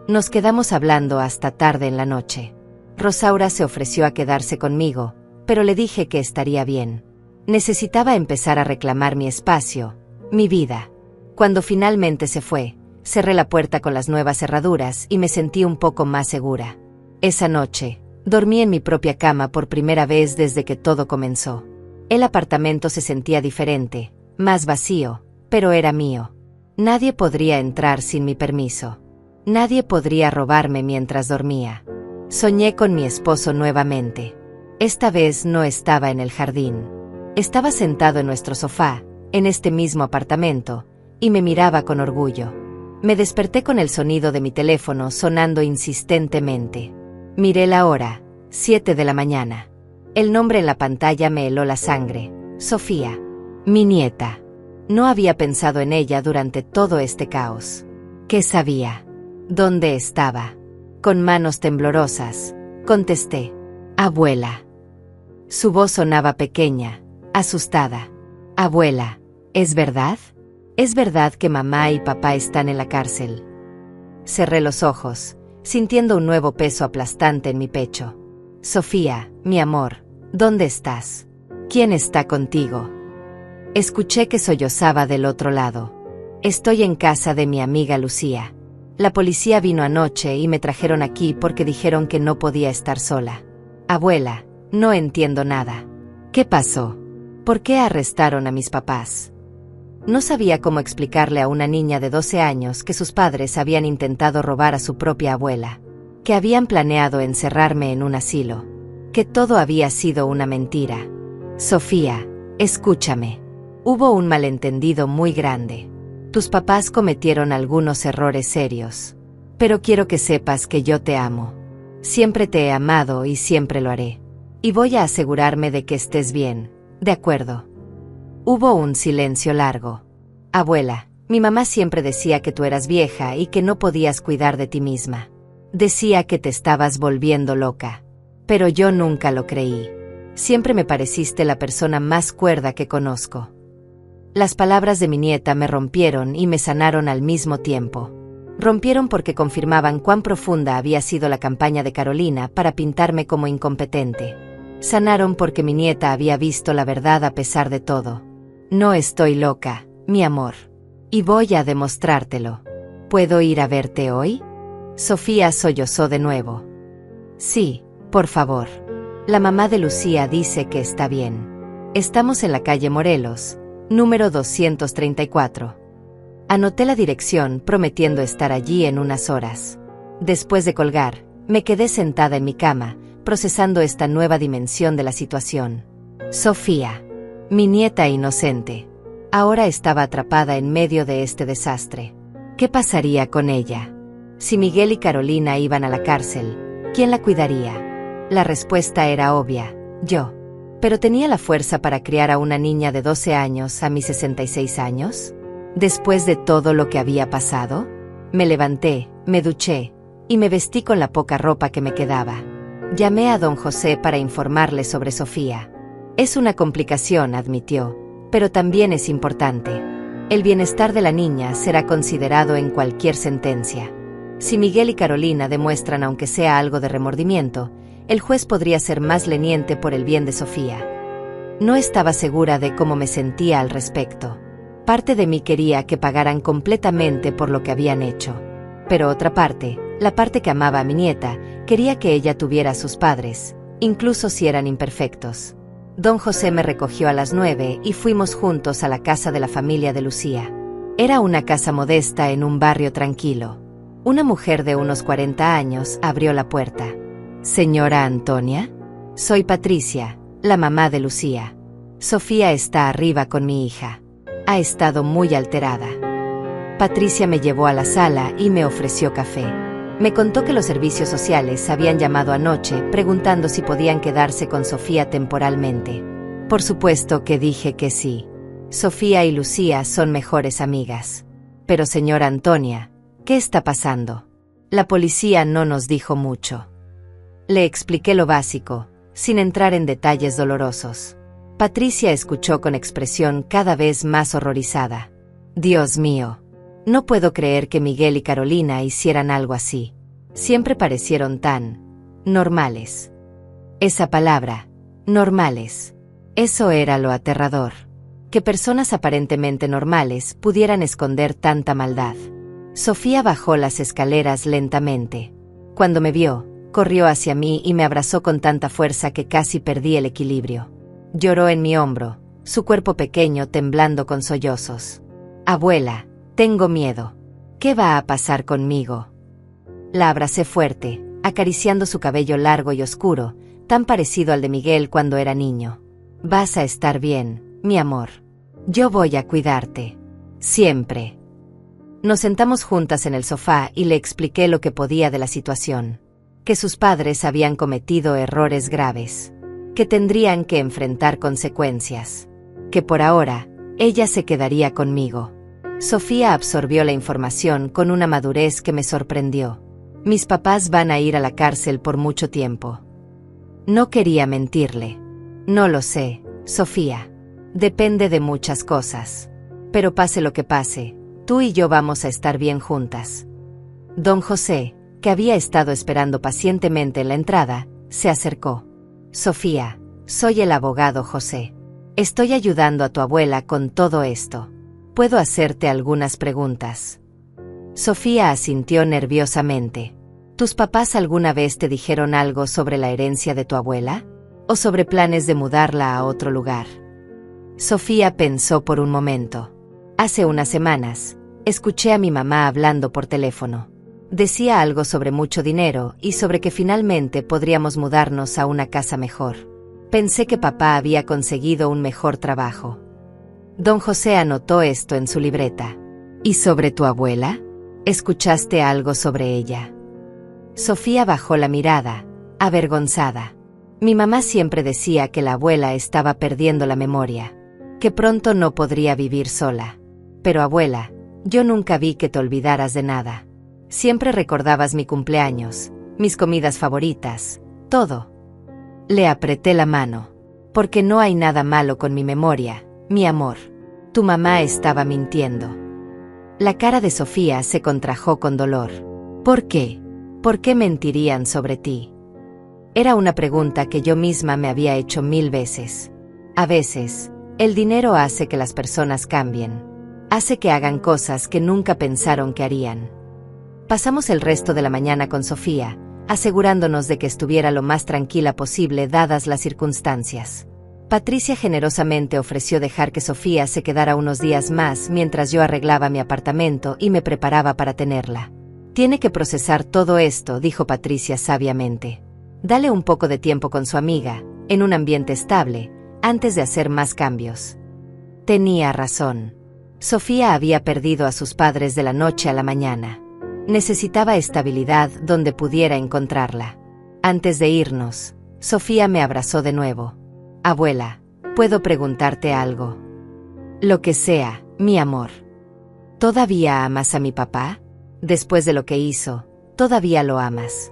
Nos quedamos hablando hasta tarde en la noche. Rosaura se ofreció a quedarse conmigo, pero le dije que estaría bien. Necesitaba empezar a reclamar mi espacio, mi vida. Cuando finalmente se fue, cerré la puerta con las nuevas cerraduras y me sentí un poco más segura. Esa noche, dormí en mi propia cama por primera vez desde que todo comenzó. El apartamento se sentía diferente, más vacío, pero era mío. Nadie podría entrar sin mi permiso. Nadie podría robarme mientras dormía. Soñé con mi esposo nuevamente. Esta vez no estaba en el jardín. Estaba sentado en nuestro sofá, en este mismo apartamento, y me miraba con orgullo. Me desperté con el sonido de mi teléfono sonando insistentemente. Miré la hora, 7 de la mañana. El nombre en la pantalla me heló la sangre. Sofía. Mi nieta. No había pensado en ella durante todo este caos. ¿Qué sabía? ¿Dónde estaba? Con manos temblorosas, contesté. Abuela. Su voz sonaba pequeña, asustada. Abuela, ¿es verdad? ¿Es verdad que mamá y papá están en la cárcel? Cerré los ojos, sintiendo un nuevo peso aplastante en mi pecho. Sofía, mi amor, ¿dónde estás? ¿Quién está contigo? Escuché que sollozaba del otro lado. Estoy en casa de mi amiga Lucía. La policía vino anoche y me trajeron aquí porque dijeron que no podía estar sola. Abuela, no entiendo nada. ¿Qué pasó? ¿Por qué arrestaron a mis papás? No sabía cómo explicarle a una niña de 12 años que sus padres habían intentado robar a su propia abuela, que habían planeado encerrarme en un asilo, que todo había sido una mentira. Sofía, escúchame. Hubo un malentendido muy grande. Tus papás cometieron algunos errores serios. Pero quiero que sepas que yo te amo. Siempre te he amado y siempre lo haré. Y voy a asegurarme de que estés bien, ¿de acuerdo? Hubo un silencio largo. Abuela, mi mamá siempre decía que tú eras vieja y que no podías cuidar de ti misma. Decía que te estabas volviendo loca. Pero yo nunca lo creí. Siempre me pareciste la persona más cuerda que conozco. Las palabras de mi nieta me rompieron y me sanaron al mismo tiempo. Rompieron porque confirmaban cuán profunda había sido la campaña de Carolina para pintarme como incompetente. Sanaron porque mi nieta había visto la verdad a pesar de todo. No estoy loca, mi amor. Y voy a demostrártelo. ¿Puedo ir a verte hoy? Sofía sollozó de nuevo. Sí, por favor. La mamá de Lucía dice que está bien. Estamos en la calle Morelos, número 234. Anoté la dirección prometiendo estar allí en unas horas. Después de colgar, me quedé sentada en mi cama, procesando esta nueva dimensión de la situación. Sofía, mi nieta inocente, ahora estaba atrapada en medio de este desastre. ¿Qué pasaría con ella? Si Miguel y Carolina iban a la cárcel, ¿quién la cuidaría? La respuesta era obvia, yo. ¿Pero tenía la fuerza para criar a una niña de 12 años a mis 66 años? Después de todo lo que había pasado, me levanté, me duché, y me vestí con la poca ropa que me quedaba. Llamé a don José para informarle sobre Sofía. Es una complicación, admitió, pero también es importante. El bienestar de la niña será considerado en cualquier sentencia. Si Miguel y Carolina demuestran aunque sea algo de remordimiento, el juez podría ser más leniente por el bien de Sofía. No estaba segura de cómo me sentía al respecto. Parte de mí quería que pagaran completamente por lo que habían hecho. Pero otra parte, la parte que amaba a mi nieta, quería que ella tuviera a sus padres, incluso si eran imperfectos. Don José me recogió a las 9 y fuimos juntos a la casa de la familia de Lucía. Era una casa modesta en un barrio tranquilo. Una mujer de unos 40 años abrió la puerta. «Señora Antonia, soy Patricia, la mamá de Lucía. Sofía está arriba con mi hija. Ha estado muy alterada». Patricia me llevó a la sala y me ofreció café. Me contó que los servicios sociales habían llamado anoche preguntando si podían quedarse con Sofía temporalmente. Por supuesto que dije que sí. Sofía y Lucía son mejores amigas. Pero señora Antonia, ¿qué está pasando? La policía no nos dijo mucho. Le expliqué lo básico, sin entrar en detalles dolorosos. Patricia escuchó con expresión cada vez más horrorizada. Dios mío. No puedo creer que Miguel y Carolina hicieran algo así. Siempre parecieron tan normales. Esa palabra, Normales. Eso era lo aterrador. Que personas aparentemente normales pudieran esconder tanta maldad. Sofía bajó las escaleras lentamente. Cuando me vio, corrió hacia mí y me abrazó con tanta fuerza que casi perdí el equilibrio. Lloró en mi hombro, su cuerpo pequeño temblando con sollozos. Abuela, tengo miedo. ¿Qué va a pasar conmigo? La abracé fuerte, acariciando su cabello largo y oscuro, tan parecido al de Miguel cuando era niño. Vas a estar bien, mi amor. Yo voy a cuidarte. Siempre. Nos sentamos juntas en el sofá y le expliqué lo que podía de la situación. Que sus padres habían cometido errores graves. Que tendrían que enfrentar consecuencias. Que por ahora, ella se quedaría conmigo. Sofía absorbió la información con una madurez que me sorprendió. Mis papás van a ir a la cárcel por mucho tiempo. No quería mentirle. No lo sé, Sofía. Depende de muchas cosas. Pero pase lo que pase, tú y yo vamos a estar bien juntas. Don José, que había estado esperando pacientemente en la entrada, se acercó. Sofía, soy el abogado José. Estoy ayudando a tu abuela con todo esto. ¿Puedo hacerte algunas preguntas? Sofía asintió nerviosamente. ¿Tus papás alguna vez te dijeron algo sobre la herencia de tu abuela? ¿O sobre planes de mudarla a otro lugar? Sofía pensó por un momento. Hace unas semanas, escuché a mi mamá hablando por teléfono. Decía algo sobre mucho dinero y sobre que finalmente podríamos mudarnos a una casa mejor. Pensé que papá había conseguido un mejor trabajo. Don José anotó esto en su libreta. ¿Y sobre tu abuela? ¿Escuchaste algo sobre ella? Sofía bajó la mirada, avergonzada. Mi mamá siempre decía que la abuela estaba perdiendo la memoria. Que pronto no podría vivir sola. Pero abuela, yo nunca vi que te olvidaras de nada. Siempre recordabas mi cumpleaños, mis comidas favoritas, todo. Le apreté la mano. Porque no hay nada malo con mi memoria, mi amor. Tu mamá estaba mintiendo. La cara de Sofía se contrajo con dolor. ¿Por qué? ¿Por qué mentirían sobre ti? Era una pregunta que yo misma me había hecho 1000 veces. A veces, el dinero hace que las personas cambien. Hace que hagan cosas que nunca pensaron que harían. Pasamos el resto de la mañana con Sofía, asegurándonos de que estuviera lo más tranquila posible dadas las circunstancias. Patricia generosamente ofreció dejar que Sofía se quedara unos días más mientras yo arreglaba mi apartamento y me preparaba para tenerla. Tiene que procesar todo esto, dijo Patricia sabiamente. Dale un poco de tiempo con su amiga, en un ambiente estable, antes de hacer más cambios. Tenía razón. Sofía había perdido a sus padres de la noche a la mañana. Necesitaba estabilidad donde pudiera encontrarla. Antes de irnos, Sofía me abrazó de nuevo. Abuela, ¿puedo preguntarte algo? Lo que sea, mi amor. ¿Todavía amas a mi papá? Después de lo que hizo, ¿todavía lo amas?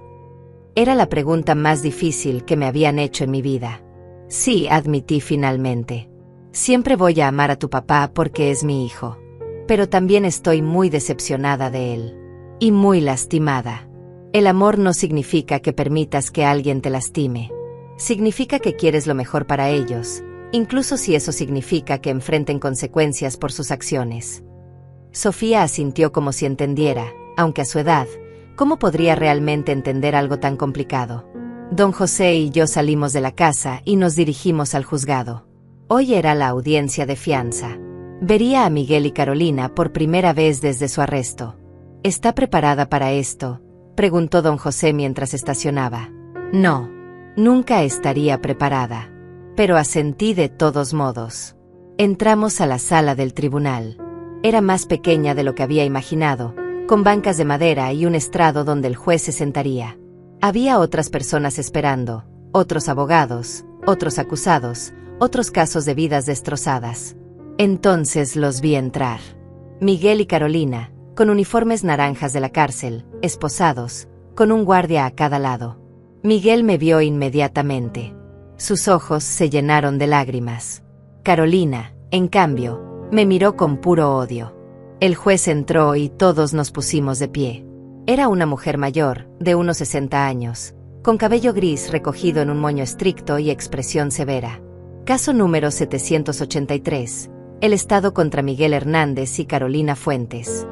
Era la pregunta más difícil que me habían hecho en mi vida. Sí, admití finalmente. Siempre voy a amar a tu papá porque es mi hijo. Pero también estoy muy decepcionada de él. Y muy lastimada. El amor no significa que permitas que alguien te lastime. Significa que quieres lo mejor para ellos, incluso si eso significa que enfrenten consecuencias por sus acciones. Sofía asintió como si entendiera, aunque a su edad, ¿cómo podría realmente entender algo tan complicado? Don José y yo salimos de la casa y nos dirigimos al juzgado. Hoy era la audiencia de fianza. Vería a Miguel y Carolina por primera vez desde su arresto. ¿Está preparada para esto?, preguntó don José mientras estacionaba. No, nunca estaría preparada. Pero asentí de todos modos. Entramos a la sala del tribunal. Era más pequeña de lo que había imaginado, con bancas de madera y un estrado donde el juez se sentaría. Había otras personas esperando, otros abogados, otros acusados, otros casos de vidas destrozadas. Entonces los vi entrar. Miguel y Carolina, con uniformes naranjas de la cárcel, esposados, con un guardia a cada lado. Miguel me vio inmediatamente. Sus ojos se llenaron de lágrimas. Carolina, en cambio, me miró con puro odio. El juez entró y todos nos pusimos de pie. Era una mujer mayor, de unos 60 años, con cabello gris recogido en un moño estricto y expresión severa. Caso número 783. El Estado contra Miguel Hernández y Carolina Fuentes.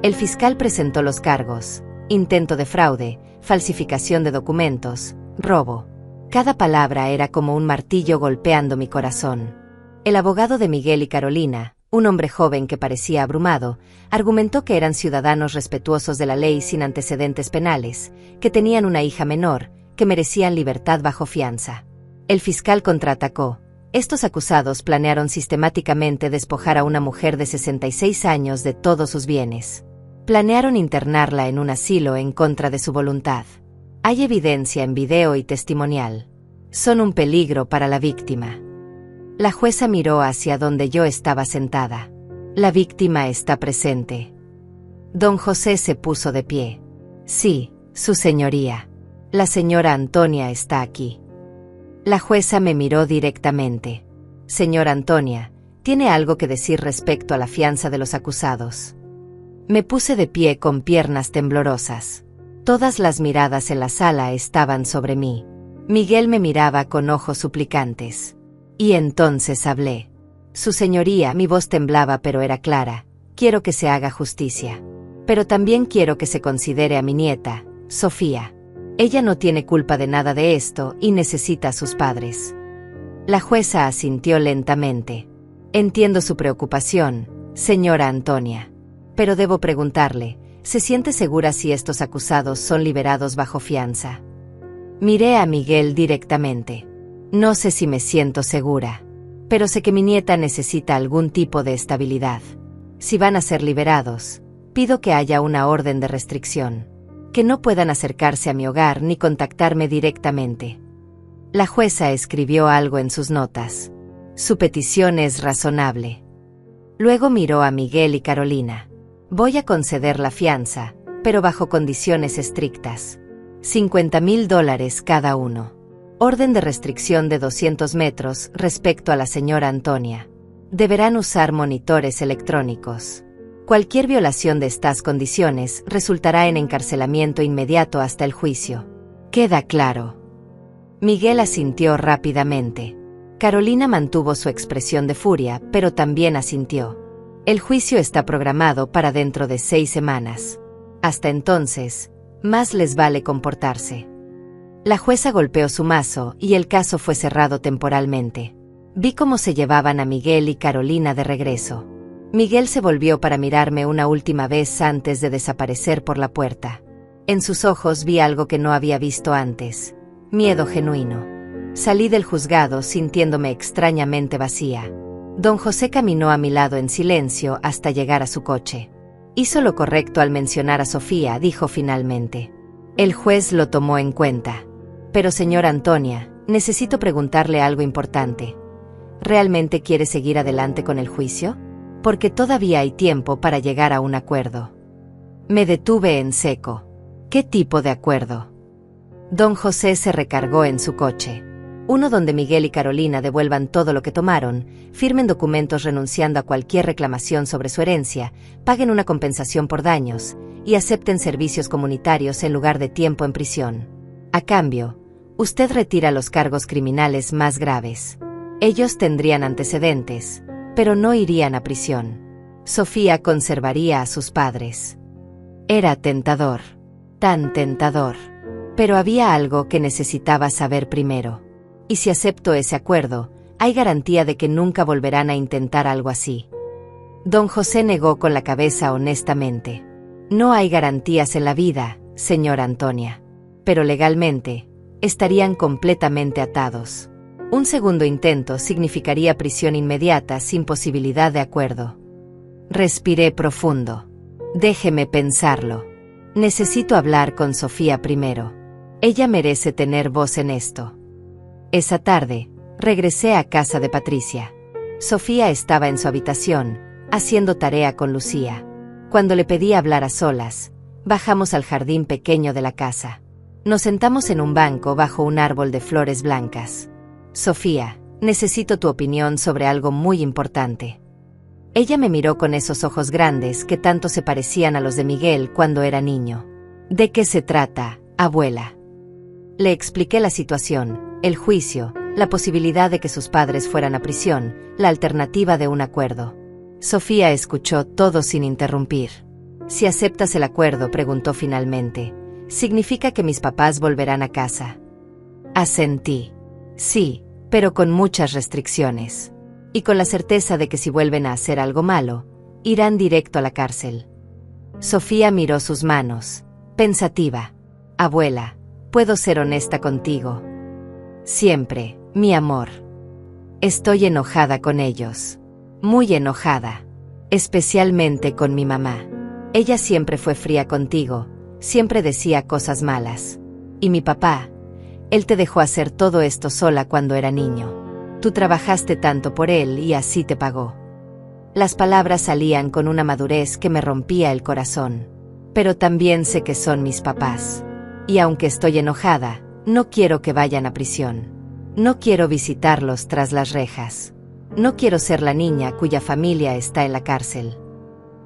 El fiscal presentó los cargos: intento de fraude, falsificación de documentos, robo. Cada palabra era como un martillo golpeando mi corazón. El abogado de Miguel y Carolina, un hombre joven que parecía abrumado, argumentó que eran ciudadanos respetuosos de la ley sin antecedentes penales, que tenían una hija menor, que merecían libertad bajo fianza. El fiscal contraatacó: estos acusados planearon sistemáticamente despojar a una mujer de 66 años de todos sus bienes. Planearon internarla en un asilo en contra de su voluntad. Hay evidencia en video y testimonial. Son un peligro para la víctima. La jueza miró hacia donde yo estaba sentada. La víctima está presente. Don José se puso de pie. Sí, su señoría. La señora Antonia está aquí. La jueza me miró directamente. Señora Antonia, ¿tiene algo que decir respecto a la fianza de los acusados? Me puse de pie con piernas temblorosas. Todas las miradas en la sala estaban sobre mí. Miguel me miraba con ojos suplicantes. Y entonces hablé. Su señoría, mi voz temblaba pero era clara. Quiero que se haga justicia. Pero también quiero que se considere a mi nieta, Sofía. Ella no tiene culpa de nada de esto y necesita a sus padres. La jueza asintió lentamente. Entiendo su preocupación, señora Antonia. Pero debo preguntarle, ¿se siente segura si estos acusados son liberados bajo fianza? Miré a Miguel directamente. No sé si me siento segura, pero sé que mi nieta necesita algún tipo de estabilidad. Si van a ser liberados, pido que haya una orden de restricción, que no puedan acercarse a mi hogar ni contactarme directamente. La jueza escribió algo en sus notas. Su petición es razonable. Luego miró a Miguel y Carolina. Voy a conceder la fianza, pero bajo condiciones estrictas. $50,000 cada uno. Orden de restricción de 200 metros respecto a la señora Antonia. Deberán usar monitores electrónicos. Cualquier violación de estas condiciones resultará en encarcelamiento inmediato hasta el juicio. ¿Queda claro? Miguel asintió rápidamente. Carolina mantuvo su expresión de furia, pero también asintió. El juicio está programado para dentro de 6 semanas. Hasta entonces, más les vale comportarse. La jueza golpeó su mazo y el caso fue cerrado temporalmente. Vi cómo se llevaban a Miguel y Carolina de regreso. Miguel se volvió para mirarme una última vez antes de desaparecer por la puerta. En sus ojos vi algo que no había visto antes: miedo genuino. Salí del juzgado sintiéndome extrañamente vacía. Don José caminó a mi lado en silencio hasta llegar a su coche. Hizo lo correcto al mencionar a Sofía, dijo finalmente. El juez lo tomó en cuenta. Pero señora Antonia, necesito preguntarle algo importante. ¿Realmente quiere seguir adelante con el juicio? Porque todavía hay tiempo para llegar a un acuerdo. Me detuve en seco. ¿Qué tipo de acuerdo? Don José se recargó en su coche. Uno donde Miguel y Carolina devuelvan todo lo que tomaron, firmen documentos renunciando a cualquier reclamación sobre su herencia, paguen una compensación por daños y acepten servicios comunitarios en lugar de tiempo en prisión. A cambio, usted retira los cargos criminales más graves. Ellos tendrían antecedentes, pero no irían a prisión. Sofía conservaría a sus padres. Era tentador, tan tentador. Pero había algo que necesitaba saber primero. Y si acepto ese acuerdo, hay garantía de que nunca volverán a intentar algo así. Don José negó con la cabeza honestamente. No hay garantías en la vida, señora Antonia. Pero legalmente, estarían completamente atados. Un segundo intento significaría prisión inmediata sin posibilidad de acuerdo. Respiré profundo. Déjeme pensarlo. Necesito hablar con Sofía primero. Ella merece tener voz en esto. Esa tarde, regresé a casa de Patricia. Sofía estaba en su habitación, haciendo tarea con Lucía. Cuando le pedí hablar a solas, bajamos al jardín pequeño de la casa. Nos sentamos en un banco bajo un árbol de flores blancas. Sofía, necesito tu opinión sobre algo muy importante. Ella me miró con esos ojos grandes que tanto se parecían a los de Miguel cuando era niño. ¿De qué se trata, abuela? Le expliqué la situación, el juicio, la posibilidad de que sus padres fueran a prisión, la alternativa de un acuerdo. Sofía escuchó todo sin interrumpir. «Si aceptas el acuerdo», preguntó finalmente, «¿significa que mis papás volverán a casa?» Asentí. «Sí, pero con muchas restricciones. Y con la certeza de que si vuelven a hacer algo malo, irán directo a la cárcel». Sofía miró sus manos, pensativa. «Abuela, ¿puedo ser honesta contigo?» «Siempre, mi amor. Estoy enojada con ellos. Muy enojada. Especialmente con mi mamá. Ella siempre fue fría contigo, siempre decía cosas malas. Y mi papá, él te dejó hacer todo esto sola cuando era niño. Tú trabajaste tanto por él y así te pagó». Las palabras salían con una madurez que me rompía el corazón. «Pero también sé que son mis papás. Y aunque estoy enojada, no quiero que vayan a prisión. No quiero visitarlos tras las rejas. No quiero ser la niña cuya familia está en la cárcel».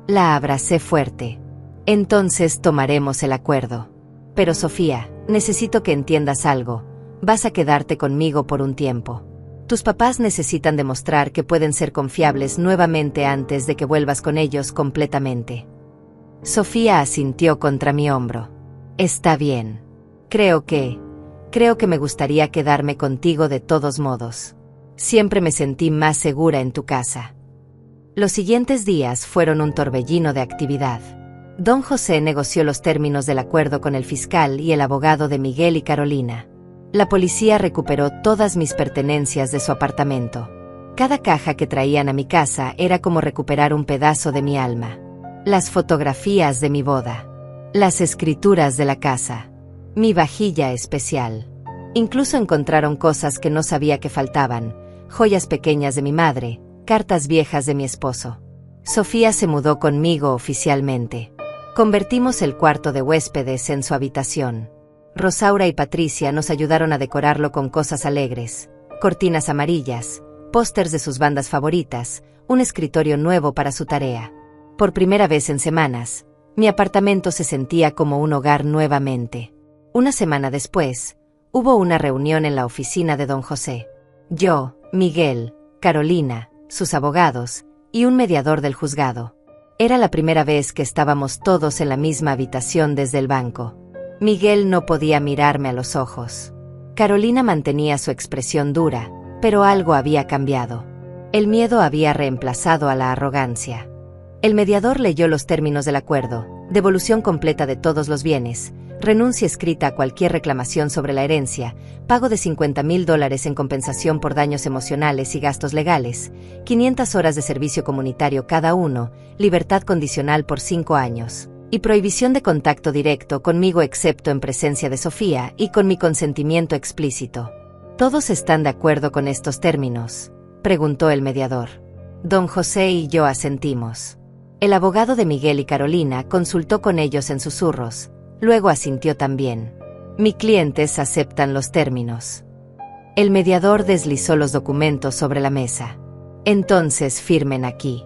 La abracé fuerte. «Entonces tomaremos el acuerdo. Pero Sofía, necesito que entiendas algo. Vas a quedarte conmigo por un tiempo. Tus papás necesitan demostrar que pueden ser confiables nuevamente antes de que vuelvas con ellos completamente». Sofía asintió contra mi hombro. «Está bien. Creo que me gustaría quedarme contigo de todos modos. Siempre me sentí más segura en tu casa». Los siguientes días fueron un torbellino de actividad. Don José negoció los términos del acuerdo con el fiscal y el abogado de Miguel y Carolina. La policía recuperó todas mis pertenencias de su apartamento. Cada caja que traían a mi casa era como recuperar un pedazo de mi alma. Las fotografías de mi boda. Las escrituras de la casa. Mi vajilla especial. Incluso encontraron cosas que no sabía que faltaban, joyas pequeñas de mi madre, cartas viejas de mi esposo. Sofía se mudó conmigo oficialmente. Convertimos el cuarto de huéspedes en su habitación. Rosaura y Patricia nos ayudaron a decorarlo con cosas alegres, cortinas amarillas, pósters de sus bandas favoritas, un escritorio nuevo para su tarea. Por primera vez en semanas, mi apartamento se sentía como un hogar nuevamente. Una semana después, hubo una reunión en la oficina de don José. Yo, Miguel, Carolina, sus abogados, y un mediador del juzgado. Era la primera vez que estábamos todos en la misma habitación desde el banco. Miguel no podía mirarme a los ojos. Carolina mantenía su expresión dura, pero algo había cambiado. El miedo había reemplazado a la arrogancia. El mediador leyó los términos del acuerdo: devolución completa de todos los bienes, renuncia escrita a cualquier reclamación sobre la herencia, pago de $50,000 en compensación por daños emocionales y gastos legales, 500 horas de servicio comunitario cada uno, libertad condicional por 5 años, y prohibición de contacto directo conmigo excepto en presencia de Sofía y con mi consentimiento explícito. ¿Todos están de acuerdo con estos términos?, preguntó el mediador. Don José y yo asentimos. El abogado de Miguel y Carolina consultó con ellos en susurros. Luego asintió también. Mis clientes aceptan los términos. El mediador deslizó los documentos sobre la mesa. Entonces firmen aquí.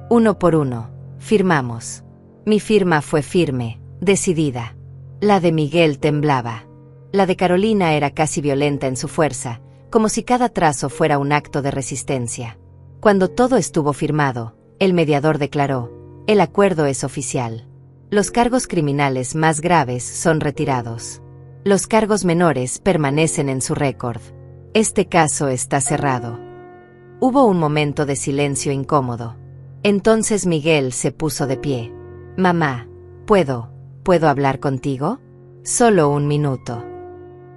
Uno por uno, firmamos. Mi firma fue firme, decidida. La de Miguel temblaba. La de Carolina era casi violenta en su fuerza, como si cada trazo fuera un acto de resistencia. Cuando todo estuvo firmado, el mediador declaró: el acuerdo es oficial. Los cargos criminales más graves son retirados. Los cargos menores permanecen en su récord. Este caso está cerrado. Hubo un momento de silencio incómodo. Entonces Miguel se puso de pie. Mamá, ¿puedo hablar contigo? Solo un minuto.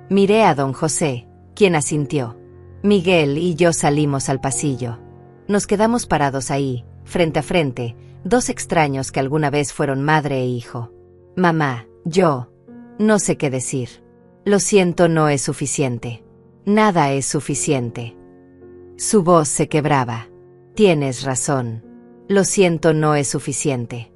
Miré a don José, quien asintió. Miguel y yo salimos al pasillo. Nos quedamos parados ahí, frente a frente, dos extraños que alguna vez fueron madre e hijo. Mamá, yo no sé qué decir. Lo siento, no es suficiente. Nada es suficiente. Su voz se quebraba. Tienes razón. Lo siento, no es suficiente.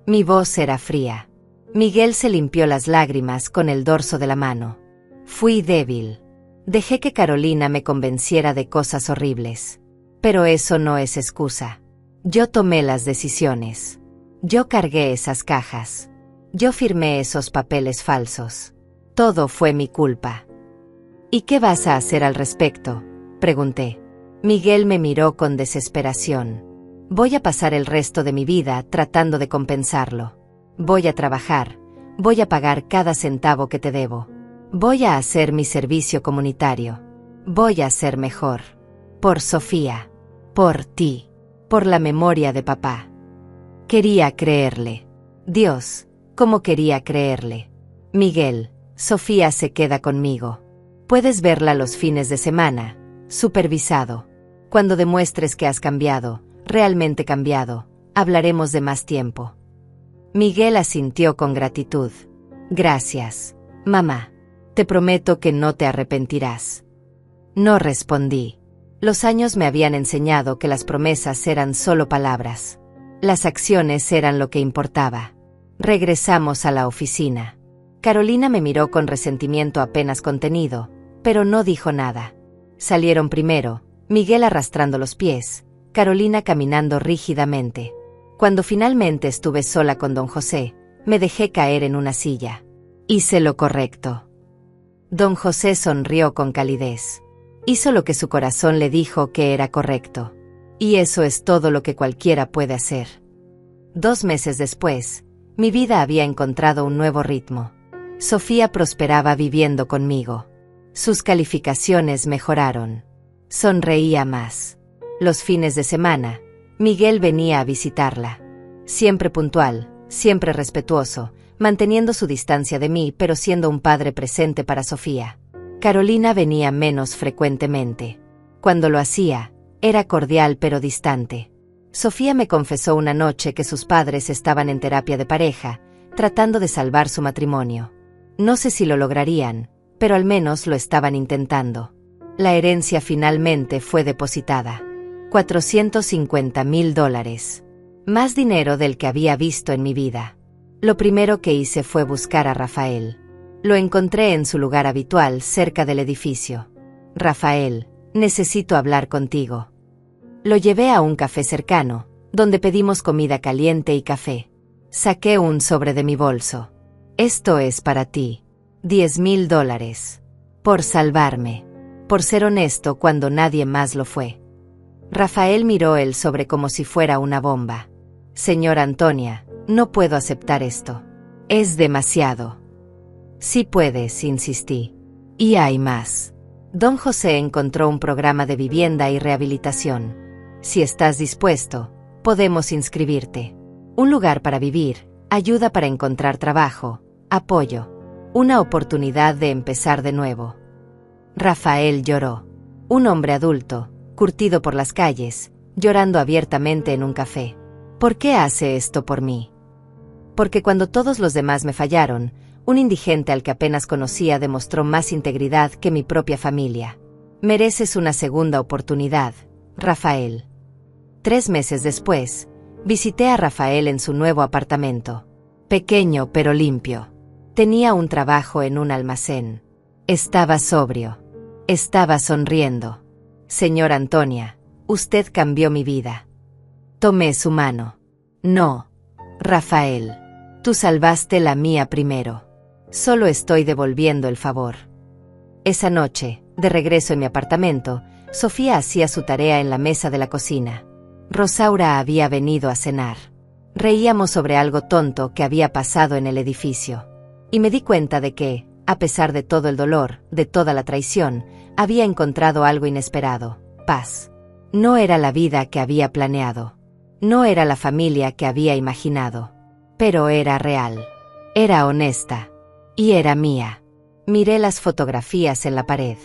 Mi voz era fría. Miguel se limpió las lágrimas con el dorso de la mano. Fui débil. Dejé que Carolina me convenciera de cosas horribles. Pero eso no es excusa. Yo tomé las decisiones. Yo cargué esas cajas. Yo firmé esos papeles falsos. Todo fue mi culpa. ¿Y qué vas a hacer al respecto?, pregunté. Miguel me miró con desesperación. Voy a pasar el resto de mi vida tratando de compensarlo. Voy a trabajar, voy a pagar cada centavo que te debo. Voy a hacer mi servicio comunitario. Voy a ser mejor. Por Sofía. Por ti. Por la memoria de papá. Quería creerle. Dios, ¿cómo quería creerle? Miguel, Sofía se queda conmigo. Puedes verla los fines de semana, supervisado. Cuando demuestres que has cambiado, realmente cambiado, hablaremos de más tiempo. Miguel asintió con gratitud. Gracias, mamá. Te prometo que no te arrepentirás. No respondí. Los años me habían enseñado que las promesas eran solo palabras. Las acciones eran lo que importaba. Regresamos a la oficina. Carolina me miró con resentimiento apenas contenido, pero no dijo nada. Salieron primero, Miguel arrastrando los pies, Carolina caminando rígidamente. Cuando finalmente estuve sola con don José, me dejé caer en una silla. Hice lo correcto. Don José sonrió con calidez. Hizo lo que su corazón le dijo que era correcto. Y eso es todo lo que cualquiera puede hacer. 2 meses después, mi vida había encontrado un nuevo ritmo. Sofía prosperaba viviendo conmigo. Sus calificaciones mejoraron. Sonreía más. Los fines de semana, Miguel venía a visitarla. Siempre puntual, siempre respetuoso, manteniendo su distancia de mí pero siendo un padre presente para Sofía. Carolina venía menos frecuentemente. Cuando lo hacía, era cordial pero distante. Sofía me confesó una noche que sus padres estaban en terapia de pareja, tratando de salvar su matrimonio. No sé si lo lograrían, pero al menos lo estaban intentando. La herencia finalmente fue depositada. $450,000. Más dinero del que había visto en mi vida. Lo primero que hice fue buscar a Rafael. Lo encontré en su lugar habitual cerca del edificio. Rafael, necesito hablar contigo. Lo llevé a un café cercano, donde pedimos comida caliente y café. Saqué un sobre de mi bolso. Esto es para ti. $10,000. Por salvarme. Por ser honesto cuando nadie más lo fue. Rafael miró el sobre como si fuera una bomba. Señora Antonia, no puedo aceptar esto. Es demasiado. Sí puedes, insistí. Y hay más. Don José encontró un programa de vivienda y rehabilitación. Si estás dispuesto, podemos inscribirte. Un lugar para vivir, ayuda para encontrar trabajo, apoyo. Una oportunidad de empezar de nuevo. Rafael lloró. Un hombre adulto, curtido por las calles, llorando abiertamente en un café. ¿Por qué hace esto por mí? Porque cuando todos los demás me fallaron, un indigente al que apenas conocía demostró más integridad que mi propia familia. Mereces una segunda oportunidad, Rafael. 3 meses después, visité a Rafael en su nuevo apartamento. Pequeño pero limpio. Tenía un trabajo en un almacén. Estaba sobrio. Estaba sonriendo. Señora Antonia, usted cambió mi vida. Tomé su mano. No, Rafael. Tú salvaste la mía primero. Solo estoy devolviendo el favor. Esa noche, de regreso en mi apartamento, Sofía hacía su tarea en la mesa de la cocina. Rosaura había venido a cenar. Reíamos sobre algo tonto que había pasado en el edificio. Y me di cuenta de que, a pesar de todo el dolor, de toda la traición, había encontrado algo inesperado: paz. No era la vida que había planeado. No era la familia que había imaginado. Pero era real. Era honesta. Y era mía. Miré las fotografías en la pared.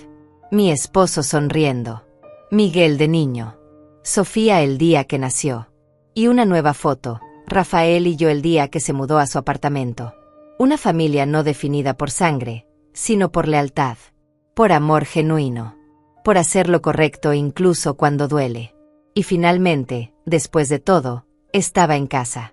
Mi esposo sonriendo. Miguel de niño. Sofía el día que nació. Y una nueva foto, Rafael y yo el día que se mudó a su apartamento. Una familia no definida por sangre, sino por lealtad. Por amor genuino. Por hacer lo correcto incluso cuando duele. Y finalmente, después de todo, estaba en casa.